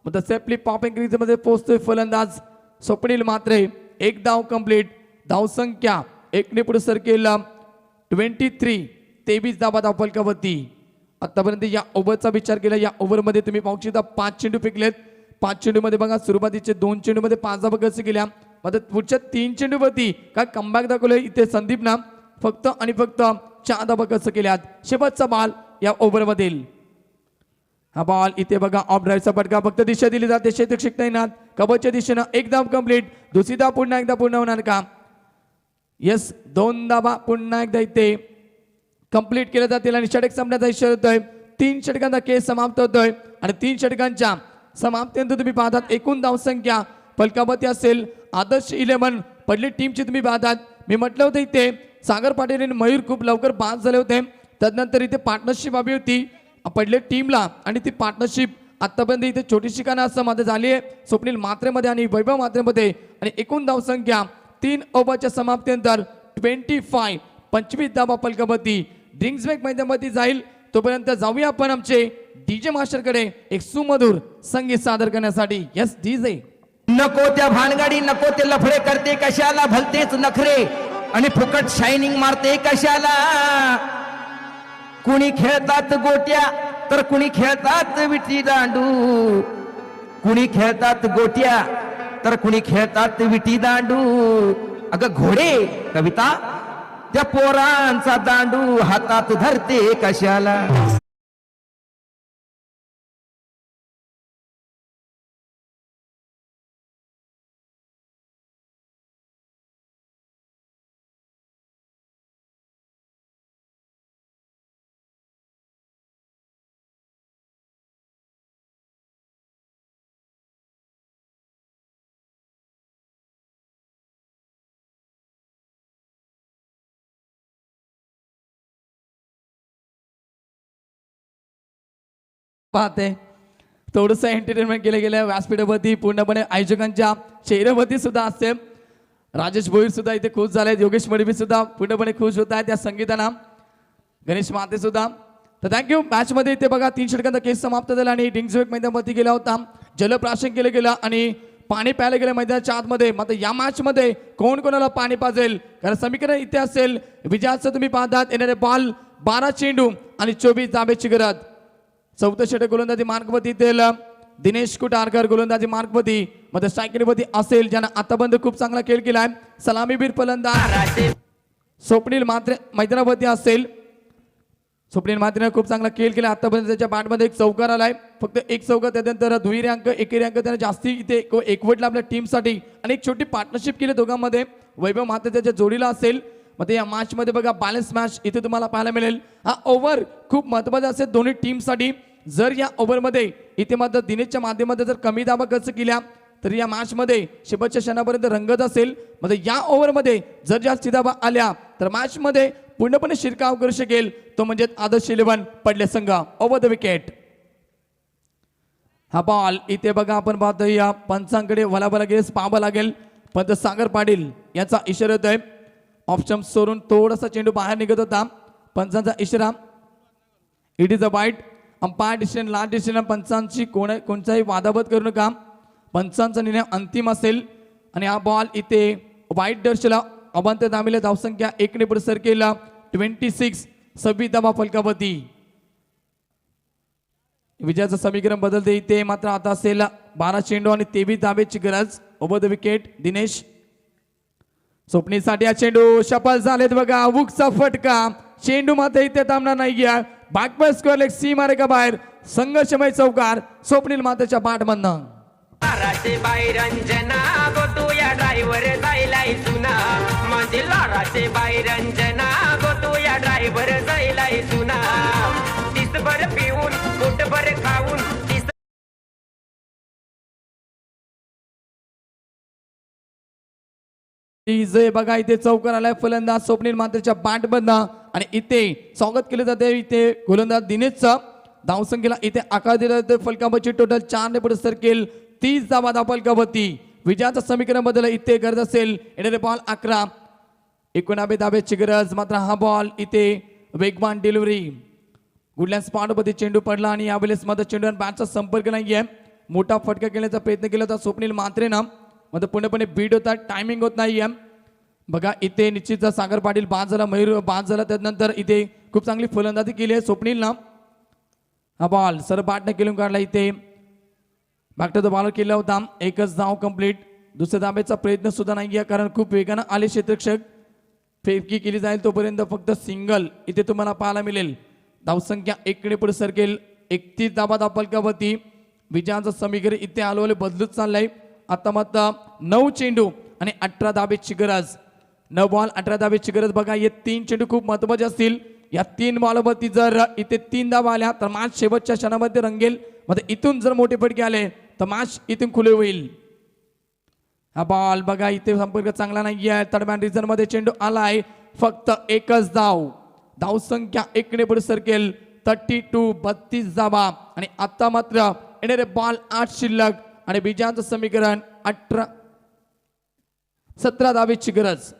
मग सेफली पॉपिंग क्रीज मध्ये पोहोचतोय फलंदाज स्वप्नील मात्रे 1 धाव कंप्लीट धावसंख्या 1 ने पुढे सरकेल 23 धाबा धाव फलकावरती आतापर्यंत या ओव्हरचा विचार केला या ओव्हरमध्ये तुम्ही पाहू शकता 5 चेंडू फेकलेत 5 चेंडूमध्ये बघा सुरुवातीचे 2 चेंडूमध्ये 5 धाबा खर्च केल्या मात्र पुढच्या 3 चेंडूवरती काय कमबॅक दाखवलंय इथे संदीपनं फक्त आणि फक्त 4 धाबा खर्च केल्यात शेवटचा बॉल या ओव्हरमधील हा बॉल इथे बघा ऑफ ड्राईव्हचा फटका फक्त दिशा दिली जाते क्षेत्ररक्षक तैनात कबच्या दिशेनं 1 धाव कंप्लीट दुसरी धाव पुन्हा एकदा पूर्ण होणार का यस 2 धाबा पुन्हा एकदा इथे कंप्लीट केले जातील आणि षटक संपण्याचा इशारा होतोय 3 षटकांचा खेळ समाप्त होतोय आणि 3 षटकांच्या समाप्तीनंतर तुम्ही पाहतात एकूण धावसंख्या फलकावरती असेल आदर्श 11 पडली टीमची तुम्ही पाहतात मी म्हटलं होतं इथे सागर पाटील आणि मयूर खूप लवकर बाद झाले होते त्यानंतर इथे पार्टनरशिप हवी होती पडले टीमला आणि ती पार्टनरशिप आतापर्यंत इथे छोटीशी काना असं मध्ये झाली आहे स्वप्नील मात्रेमध्ये आणि वैभव मात्रेमध्ये आणि एकूण धावसंख्या 3 ओव्हरच्या समाप्तीनंतर 25 धाबा फलकावरती ड्रिंक्स बॅक मैदानामध्ये जाईल तोपर्यंत जाऊया आपण आमचे डीजे मास्टरकडे एक सुमधुर संगीत सादर करण्यासाठी यस डीजे नको त्या भानगाडी नको ते लफडे करते कशाला भलतेच नखरे आणि फुकट शायनिंग मारते कशाला कुणी खेळतात गोट्या तर कुणी खेळतात विटी दांडू कुणी खेळतात गोट्या तर कुणी खेळतात विटी दांडू अगं घोडे कविता त्या पोरांचा दांडू हातात धरते कशाला पाहते थोडंसं एंटरटेनमेंट केलं गेलं व्यासपीठावरती पूर्णपणे आयोजकांच्या चेहऱ्यावरती सुद्धा असते राजेश भोईर सुद्धा इथे खुश झाले योगेश मडवी सुद्धा पूर्णपणे खुश होत आहेत त्या संगीताना गणेश माते सुद्धा तर थँक्यू मॅच मध्ये इथे बघा 3 षटकांचा केस समाप्त झाला आणि ड्रिंक्स मैदानावरती गेला होता जलप्राशन केलं गेलं आणि पाणी प्यायला गेलं मैदानाच्या आतमध्ये मात्र या मॅच मध्ये कोण कोणाला पाणी पाजेल कारण समीकरण इथे असेल विजयाचं तुम्ही पाहतात येणारे बॉल 12 चेंडू आणि 24 धाब्याची गरज 4थं षटक गोलंदाजी मार्कवरती येतील दिनेश कुटारकर गोलंदाजी मार्कवरती मध्ये स्ट्रायकरवरती असेल ज्यानं आतापर्यंत खूप चांगला खेळ केलाय सलामीवीर फलंदाज स्वप्नील मात्रे मैदानावरती असेल स्वप्नील मात्रेने खूप चांगला खेळ केला आतापर्यंत त्याच्या बॅटमध्ये 1 चौकार आलाय फक्त 1 चौकार त्यानंतर दुहेरी अंक एकेरी अंक त्याने जास्ती इथे एकवटला आपल्या टीमसाठी आणि एक छोटी पार्टनरशिप केली दोघांमध्ये वैभव मात्रे त्याच्या जोडीला असेल मग या मॅच मध्ये बघा बॅलन्स मॅच इथे तुम्हाला पाहायला मिळेल हा ओव्हर खूप महत्त्वाचा असेल दोन्ही टीमसाठी जर या ओव्हरमध्ये इथे मात्र दिनेशच्या माध्यमातून जर कमी धावा खर्च केल्या तर या मॅचमध्ये शेवटच्या क्षणापर्यंत रंगत असेल. मध्ये या ओव्हरमध्ये जर जास्त धावा आल्या तर मॅचमध्ये पूर्णपणे शिरकाव करू शकेल तो म्हणजे आदर्श 11 पडले संघ. Over the wicket. हा बॉल इथे बघा आपण पाहतोय या पंचांकडे वलावा लागेल, पाहावं लागेल. पण सागर पाटील याचा इशारा येतोय. ऑप्शन सोडून थोडासा चेंडू बाहेर निघत होता. पंचांचा इशारा. It is a wide. Umpire decision, last decision. पंचांची कोणताही वादावाद करू नका. पंचांचा निर्णय अंतिम असेल. आणि हा बॉल इथे वाईट दर्शला. अवंत दामिले धावसंख्या 1 ने पुढे सरकेला. 26 26 धावा फलकावरती. विजयाचं समीकरण बदलते इथे मात्र आता असेल 12 चेंडू आणि 23 धावेची गरज. Over the wicket Dinesh. स्वप्नीसाठी हा चेंडू सफल झालेत बघा. हुकचा फटका. चेंडू मात्र इथे थांबणार नाहीये. बॅकवर्ड स्क्वेअर लेग सी मारेगा बाहेर. संघर्षमय चौकार स्वप्नील मातेच्या पाठमधनं. लाराचे बायरंजना गोतू या ड्रायव्हर जायलाय सुना. माझी लाराचे बायरंजना गोतू या ड्रायव्हर जायलाय सुना. दिसभर पिऊन पोटभर खाऊन जे बघा इथे चौकार आलाय. फलंदाज स्वप्नील मात्रेच्या बॅटमधनं आणि इथे स्वागत केले जाते इथे गोलंदाज दिनेशचं. धावसंख्येला इथे आकार दिला जातो. फलकावरची टोटल 4 ने पुढे सरकेल. 30 धावा फलकावरती. विजयाचं समीकरण बदल इथे गरज असेल. येणारे बॉल 11. 19 धाब्याची गरज. मात्र हा बॉल इथे वेगवान डिलिव्हरी. गुडलँड स्पॉटवरती चेंडू पडला आणि यावेळेस मात्र चेंडू बॅटचा संपर्क नाहीये. मोठा फटका घेण्याचा प्रयत्न केला होता स्वप्नील मात्रेनं. मात्र पूर्णपणे बीट होता. टायमिंग होत नाहीये. बघा इथे निश्चित सागर पाटील बाद झाला, मयूर बाद झाला. त्यानंतर इथे खूप चांगली फलंदाजी केली आहे स्वप्नीलनं. हा बॉल सर बॅटने केलून काढला. इथे बॅटर बॉलर केला होता. एकच धाव कंप्लीट. दुसऱ्या धाब्याचा प्रयत्न सुद्धा नाहीये कारण खूप वेगानं आले क्षेत्ररक्षक. फेरकी केली जाईल तोपर्यंत फक्त सिंगल इथे तुम्हाला पाहायला मिळेल. धावसंख्या 1 ने पुढे सरकेल. 31 धावा फलकावरती. विजयाचं समीकरण इथे आलोले बदलत चाललंय. आता मात्र 9 चेंडू आणि 18 धावेची गरज. 9 बॉल 18 धावेची गरज. बघा हे 3 चेंडू खूप महत्वाचे असतील. या 3 बॉलवरती जर इथे 3 धावा आल्या तर मॅच शेवटच्या क्षणामध्ये रंगेल. मध्ये इथून जर मोठे फटके आले तर मॅच इथून खुले होईल. हा बॉल बघा इथे संपर्क चांगला नाहीये. तडमॅन रिझन मध्ये चेंडू आलाय. फक्त एकच धाव. धावसंख्या 1 ने पुढे सरकेल. 32 32 धावा आणि आता मात्र येणारे बॉल 8 शिल्लक आणि विजयाचं समीकरण 17 धावेची गरज.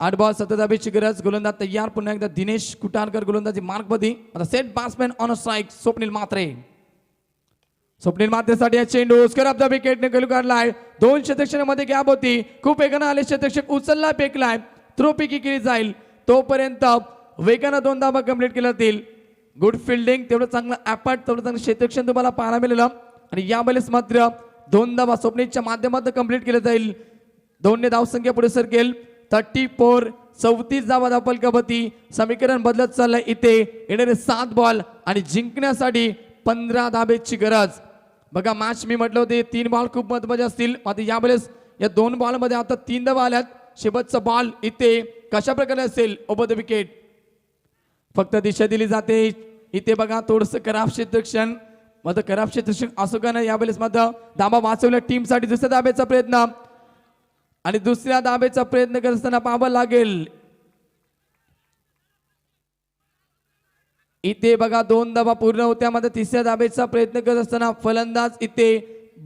8 बॉल 17 धावेची गरज. गोलंदाज तयार. पुन्हा एकदा दिनेश कुटारकर गोलंदाजी मार्कमध्ये. आता set batsman on a strike Swapnil Matre. Swapnil मात्रेसाठी हा चेंडू स्क्वेअर ऑफ द विकेटने खेळू काढलाय. 2 क्षेत्ररक्षणामध्ये गॅप होती. खूप वेगानं आले क्षेत्ररक्षक. उचलला फेकलाय. थ्रोपिकी केली जाईल. तोपर्यंत वेगानं 2 धावा कंप्लीट केल्या जातील. Good fielding. तेवढं चांगलं ॲपट तेवढं चांगलं क्षेत्ररक्षण तुम्हाला पाहायला मिळेल. आणि यावेळेस मात्र 2 धावा स्वप्नीलच्या माध्यमातून कंप्लीट केल्या जाईल. 2 ने धावसंख्या पुढे सरकेल. 34 34 धावा फलकावरती. समीकरण बदलत चाललंय. इथे येणारे 7 बॉल आणि जिंकण्यासाठी 15 धावेची गरज. बघा मॅच मी म्हटलं होते 3 बॉल खूप महत्वाचे असतील. मात्र यावेळेस या 2 बॉलमध्ये आता 3 धावा आल्यात. शेवटचा बॉल इथे कशा प्रकारे असेल. Over the wicket. फक्त दिशा दिली जाते. इथे बघा थोडंसं खराब क्षेत्ररक्षण. मात्र खराब क्षेत्ररक्षण असो का नाही यावेळेस मात्र धाबा वाचवल्या टीमसाठी. दुसऱ्या धाब्याचा प्रयत्न आणि दुसऱ्या धाब्याचा प्रयत्न करत असताना पाहावं लागेल. इथे बघा 2 धाबा पूर्ण होत्या. मात्र तिसऱ्या धाब्याचा प्रयत्न करत असताना फलंदाज इथे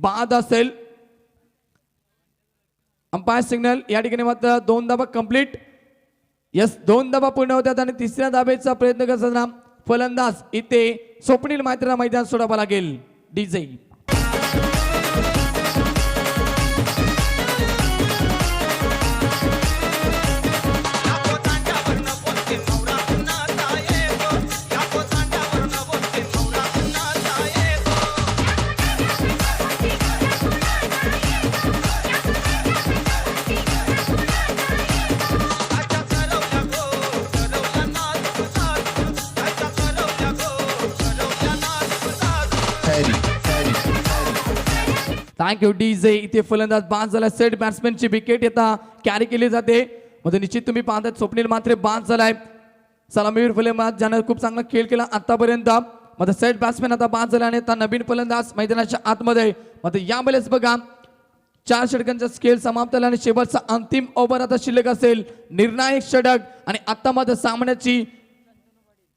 बाद असेल. Umpire signal. या ठिकाणी मात्र 2 धाबा कंप्लीट. यस 2 धाबा पूर्ण होत्यात आणि तिसऱ्या धाब्याचा प्रयत्न करत असताना फलंदाज इथे स्वप्नील मात्रेला मैदान सोडावं लागेल. डीजे. Thank you DJ. इथे फलंदाज बाद झाला. सेट बॅट्समॅनची विकेट येता कॅरी केली जाते. मध्ये निश्चित तुम्ही पाहतात स्वप्नील मात्रे बाद झालाय. सलामीवीर फलंदाज ज्यानं खूप चांगला खेळ केला आतापर्यंत. मध्ये सेट बॅट्समॅन आता बाद झाला आणि आता नवीन फलंदाज मैदानाच्या आतमध्ये मात्र यावेळेस बघा 4 षटकांचा स्केल समाप्त झाला आणि शेवटचा अंतिम ओव्हर आता शिल्लक असेल. निर्णायक षटक आणि आता मात्र सामन्याची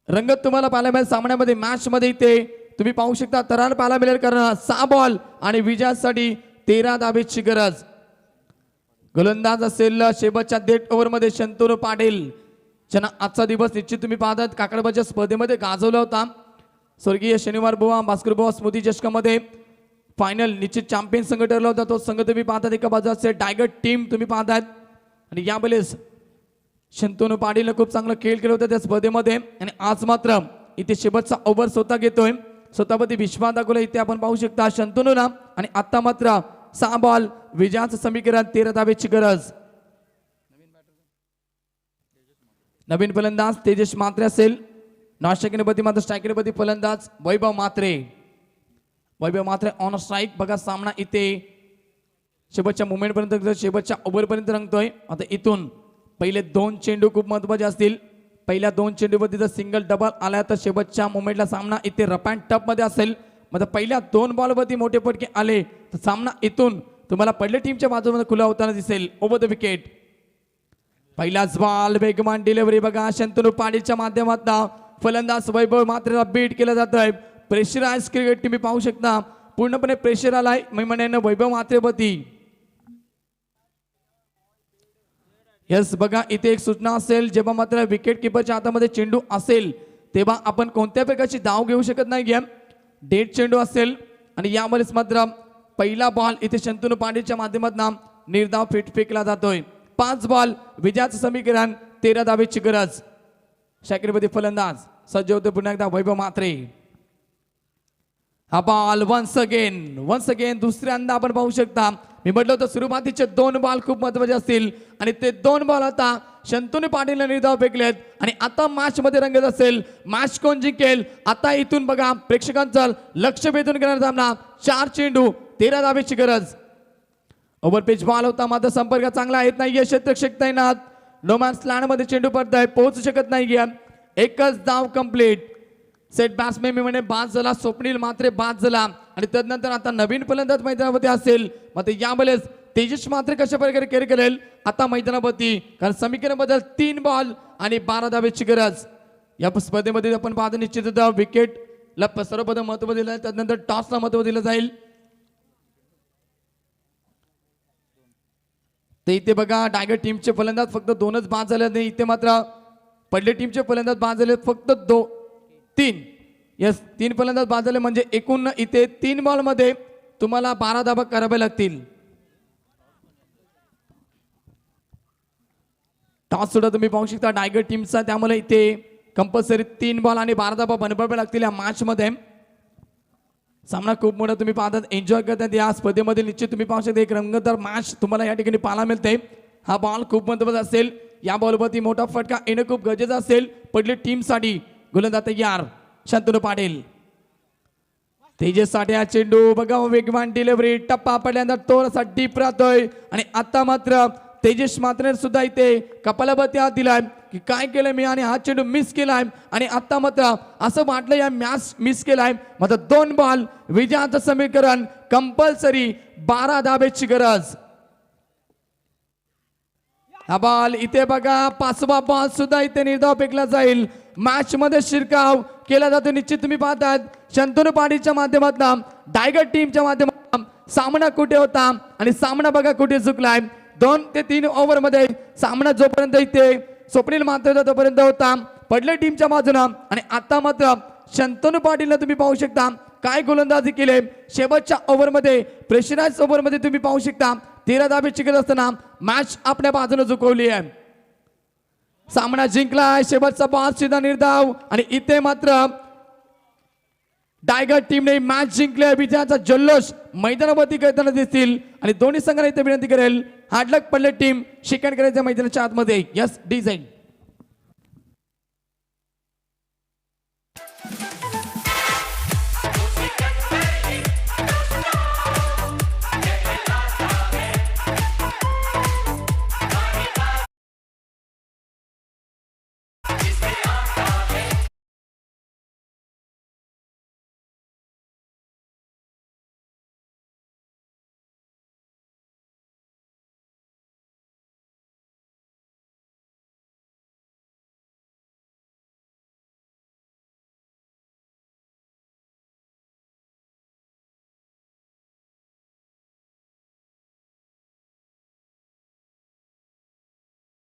रंगत तुम्हाला पाहायला मिळेल. सामन्यामध्ये मॅच मध्ये इथे तुम्ही पाहू शकता तरार पाहायला मिळेल, कारण 6 बॉल आणि विजयासाठी 13 धावेची गरज. गोलंदाज असेल शेवटच्या 1.5 ओव्हरमध्ये शंतनू पाटील, ज्यांना आजचा दिवस निश्चित तुम्ही पाहतात काकडबाच्या स्पर्धेमध्ये गाजवला होता. स्वर्गीय शनिवार बुवा भास्कर बुवा स्मृती चषकामध्ये फायनल निश्चित चॅम्पियन संघ ठरला होता. तो संघ तुम्ही पाहतात. एका बाजूला असेल टायगर टीम तुम्ही पाहतात आणि यावेळेस शंतनू पाटीलने खूप चांगला खेळ केला होता त्या स्पर्धेमध्ये आणि आज मात्र इथे शेवटचा ओव्हर स्वतः घेतोय. स्वतःवरती विश्वास दाखवला इथे आपण पाहू शकता शंतनूला. आणि आता मात्र 6 बॉल विजयाचं समीकरण 13 धावेची गरज. नवीन फलंदाज तेजस मात्रे असेल. नाशिकनेपती मात्र स्ट्रायकरपती फलंदाज वैभव मात्रे. वैभव मात्रे ऑन स्ट्राईक. बघा सामना इथे शेवटच्या मुवमेंट पर्यंत शेवटच्या ओव्हर पर्यंत रंगतोय. आता इथून पहिले 2 चेंडू खूप महत्वाचे असतील. पहिल्या 2 चेंडूवरती जर सिंगल डबल आला तर शेवटच्या मुवमेंटला सामना इथे रफ अँड टफ मध्ये असेल. मग पहिल्या 2 बॉलवरती मोठे फटके आले तर सामना इथून तुम्हाला पहिल्या टीमच्या बाजूमध्ये खुला होताना दिसेल. Over the wicket. पहिलाच बॉल वेगवान डिलिव्हरी बघा शंतनू पाटीलच्या माध्यमातून फलंदाज वैभव मात्रेला बीट केलं जात आहे. प्रेशराइज क्रिकेट तुम्ही पाहू शकता पूर्णपणे प्रेशर आलाय मी म्हणेन वैभव मात्रेवरती. यस बघा इथे एक सूचना असेल, जेव्हा मात्र विकेट किपरच्या हातामध्ये चेंडू असेल तेव्हा आपण कोणत्या प्रकारची धाव घेऊ शकत नाही. गेम डेड चेंडू असेल आणि यावेळेस मात्र पहिला बॉल इथे शंतनू पाटीलच्या माध्यमातून निर्धाव फेकला जातोय. 5 बॉल विजयाचं समीकरण 13 धावेची गरज. शाकिरपती फलंदाज सज्ज होते पुन्हा एकदा वैभव मात्रे. हा बॉल वन्स अगेन दुसऱ्यांदा आपण पाहू शकता. मी म्हटलं होतं सुरुवातीचे 2 बॉल खूप महत्वाचे असतील आणि ते 2 बॉल आता शंतनू पाटीलने निर्धाव फेकलेत आणि आता मॅच मध्ये रंगत असेल. मॅच कोण जिंकेल आता इथून बघा प्रेक्षकांचं लक्ष वेधून घेणार सामना. 4 चेंडू 13 धावेची गरज. ओव्हरपिच बॉल होता मात्र संपर्क चांगला येत नाहीये. क्षेत्ररक्षक तैनात. नोमॅन्स लँड मध्ये चेंडू पडतोय पोहोचू शकत नाहीये. एकच धाव कंप्लीट. सेट बॅट्समॅन मी म्हणे बाद झाला. स्वप्नील मात्रे बाद झाला आणि त्यानंतर आता नवीन फलंदाज मैदानावरती असेल. मात्र यावेळेस तेजस मात्रे कशा प्रकारे केअर करेल आता मैदानावरती, कारण समीकरणाबद्दल 3 बॉल आणि 12 धावेची गरज. या स्पर्धेमध्ये आपण पाहतो निश्चित विकेटला सर्वप्रथम महत्व दिलं आहे, त्यानंतर टॉसला महत्व दिलं जाईल. तर इथे बघा टायगर टीमचे फलंदाज फक्त 2च बाद झाले नाही. इथे मात्र पडले टीमचे फलंदाज बाद झाले फक्त 3. यस 3 फलंदाज बाद झाले म्हणजे एकूण इथे 3 बॉल मध्ये तुम्हाला 12 धावा कराव्या लागतील. टॉस सुद्धा तुम्ही पाहू शकता टायगर टीमचा, त्यामुळे इथे कंपल्सरी 3 बॉल आणि 12 धावा बनवाव्या लागतील या मॅच मध्ये. सामना खूप मोठा तुम्ही पाहतात एन्जॉय करतात या स्पर्धेमध्ये. निश्चित तुम्ही पाहू शकता एक रंगतदार मॅच तुम्हाला या ठिकाणी पाहायला मिळते. हा बॉल खूप महत्त्वाचा असेल. या बॉलवरती मोठा फटका येणं खूप गरजेचं असेल पडले टीमसाठी. गोलंदाज तयार शंतनू पाटील. तेजससाठी हा चेंडू बघा वेगवान डिलिव्हरी. टप्पा पडल्यानंतर थोडासा डीप राहतोय आणि आता मात्र तेजस मात्रे सुद्धा इथे कपालावरती हात दिलाय की काय केलं मी आणि हा चेंडू मिस केलाय आणि आता मात्र असं वाटलं या मॅच मिस केलाय. मात्र 2 बॉल विजयाचं समीकरण कंपल्सरी 12 धावेची गरज. हा बॉल इथे बघा 5वा बॉल सुद्धा इथे निर्धाव फेकला जाईल. मॅच मध्ये शिरकाव केला जातो. निश्चित तुम्ही पाहतात शंतनू पाटीलच्या माध्यमातून टायगर टीमच्या माध्यमातून सामना कुठे होता आणि सामना बघा कुठे चुकलाय. 2 ते 3 ओव्हर मध्ये सामना जोपर्यंत इथे स्वप्नील मात्रेचा तोपर्यंत होता पडले टीमच्या बाजूनं आणि आता मात्र शंतनू पाटीलला तुम्ही पाहू शकता काय गोलंदाजी केले. शेवटच्या ओव्हर मध्ये प्रेशराइज ओव्हर मध्ये तुम्ही पाहू शकता 13 धावेची गरज असताना मॅच आपल्या बाजूने झुकवली आहे. सामना जिंकलाय. शेवटचा बॉल सीधा निर्धाव आणि इथे मात्र टायगर टीमने मॅच जिंकले. विजयाचा जल्लोष मैदानावरती करताना दिसतील आणि दोन्ही संघांना इथे विनंती करेल हार्डलक पडले टीम शिकण करायच्या मैदानाच्या आतमध्ये. यस डिझाईन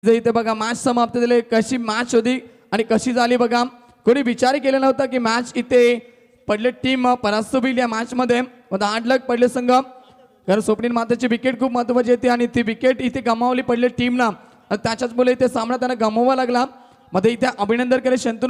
जे इथे बघा मॅच समाप्त झाली. कशी मॅच होती आणि कशी झाली बघा. कोणी विचार केला नव्हता की मॅच इथे पडले टीम परास्त होईल या मॅच मध्ये. 8 लग पडले संघ. कारण स्वप्नील माताची विकेट खूप महत्वाची येते आणि ती विकेट इथे गमावली पडले टीमना. त्याच्याच मुळे इथे सामना त्यांना गमवावा लागला. मध्ये इथे अभिनंदन केले शंतनू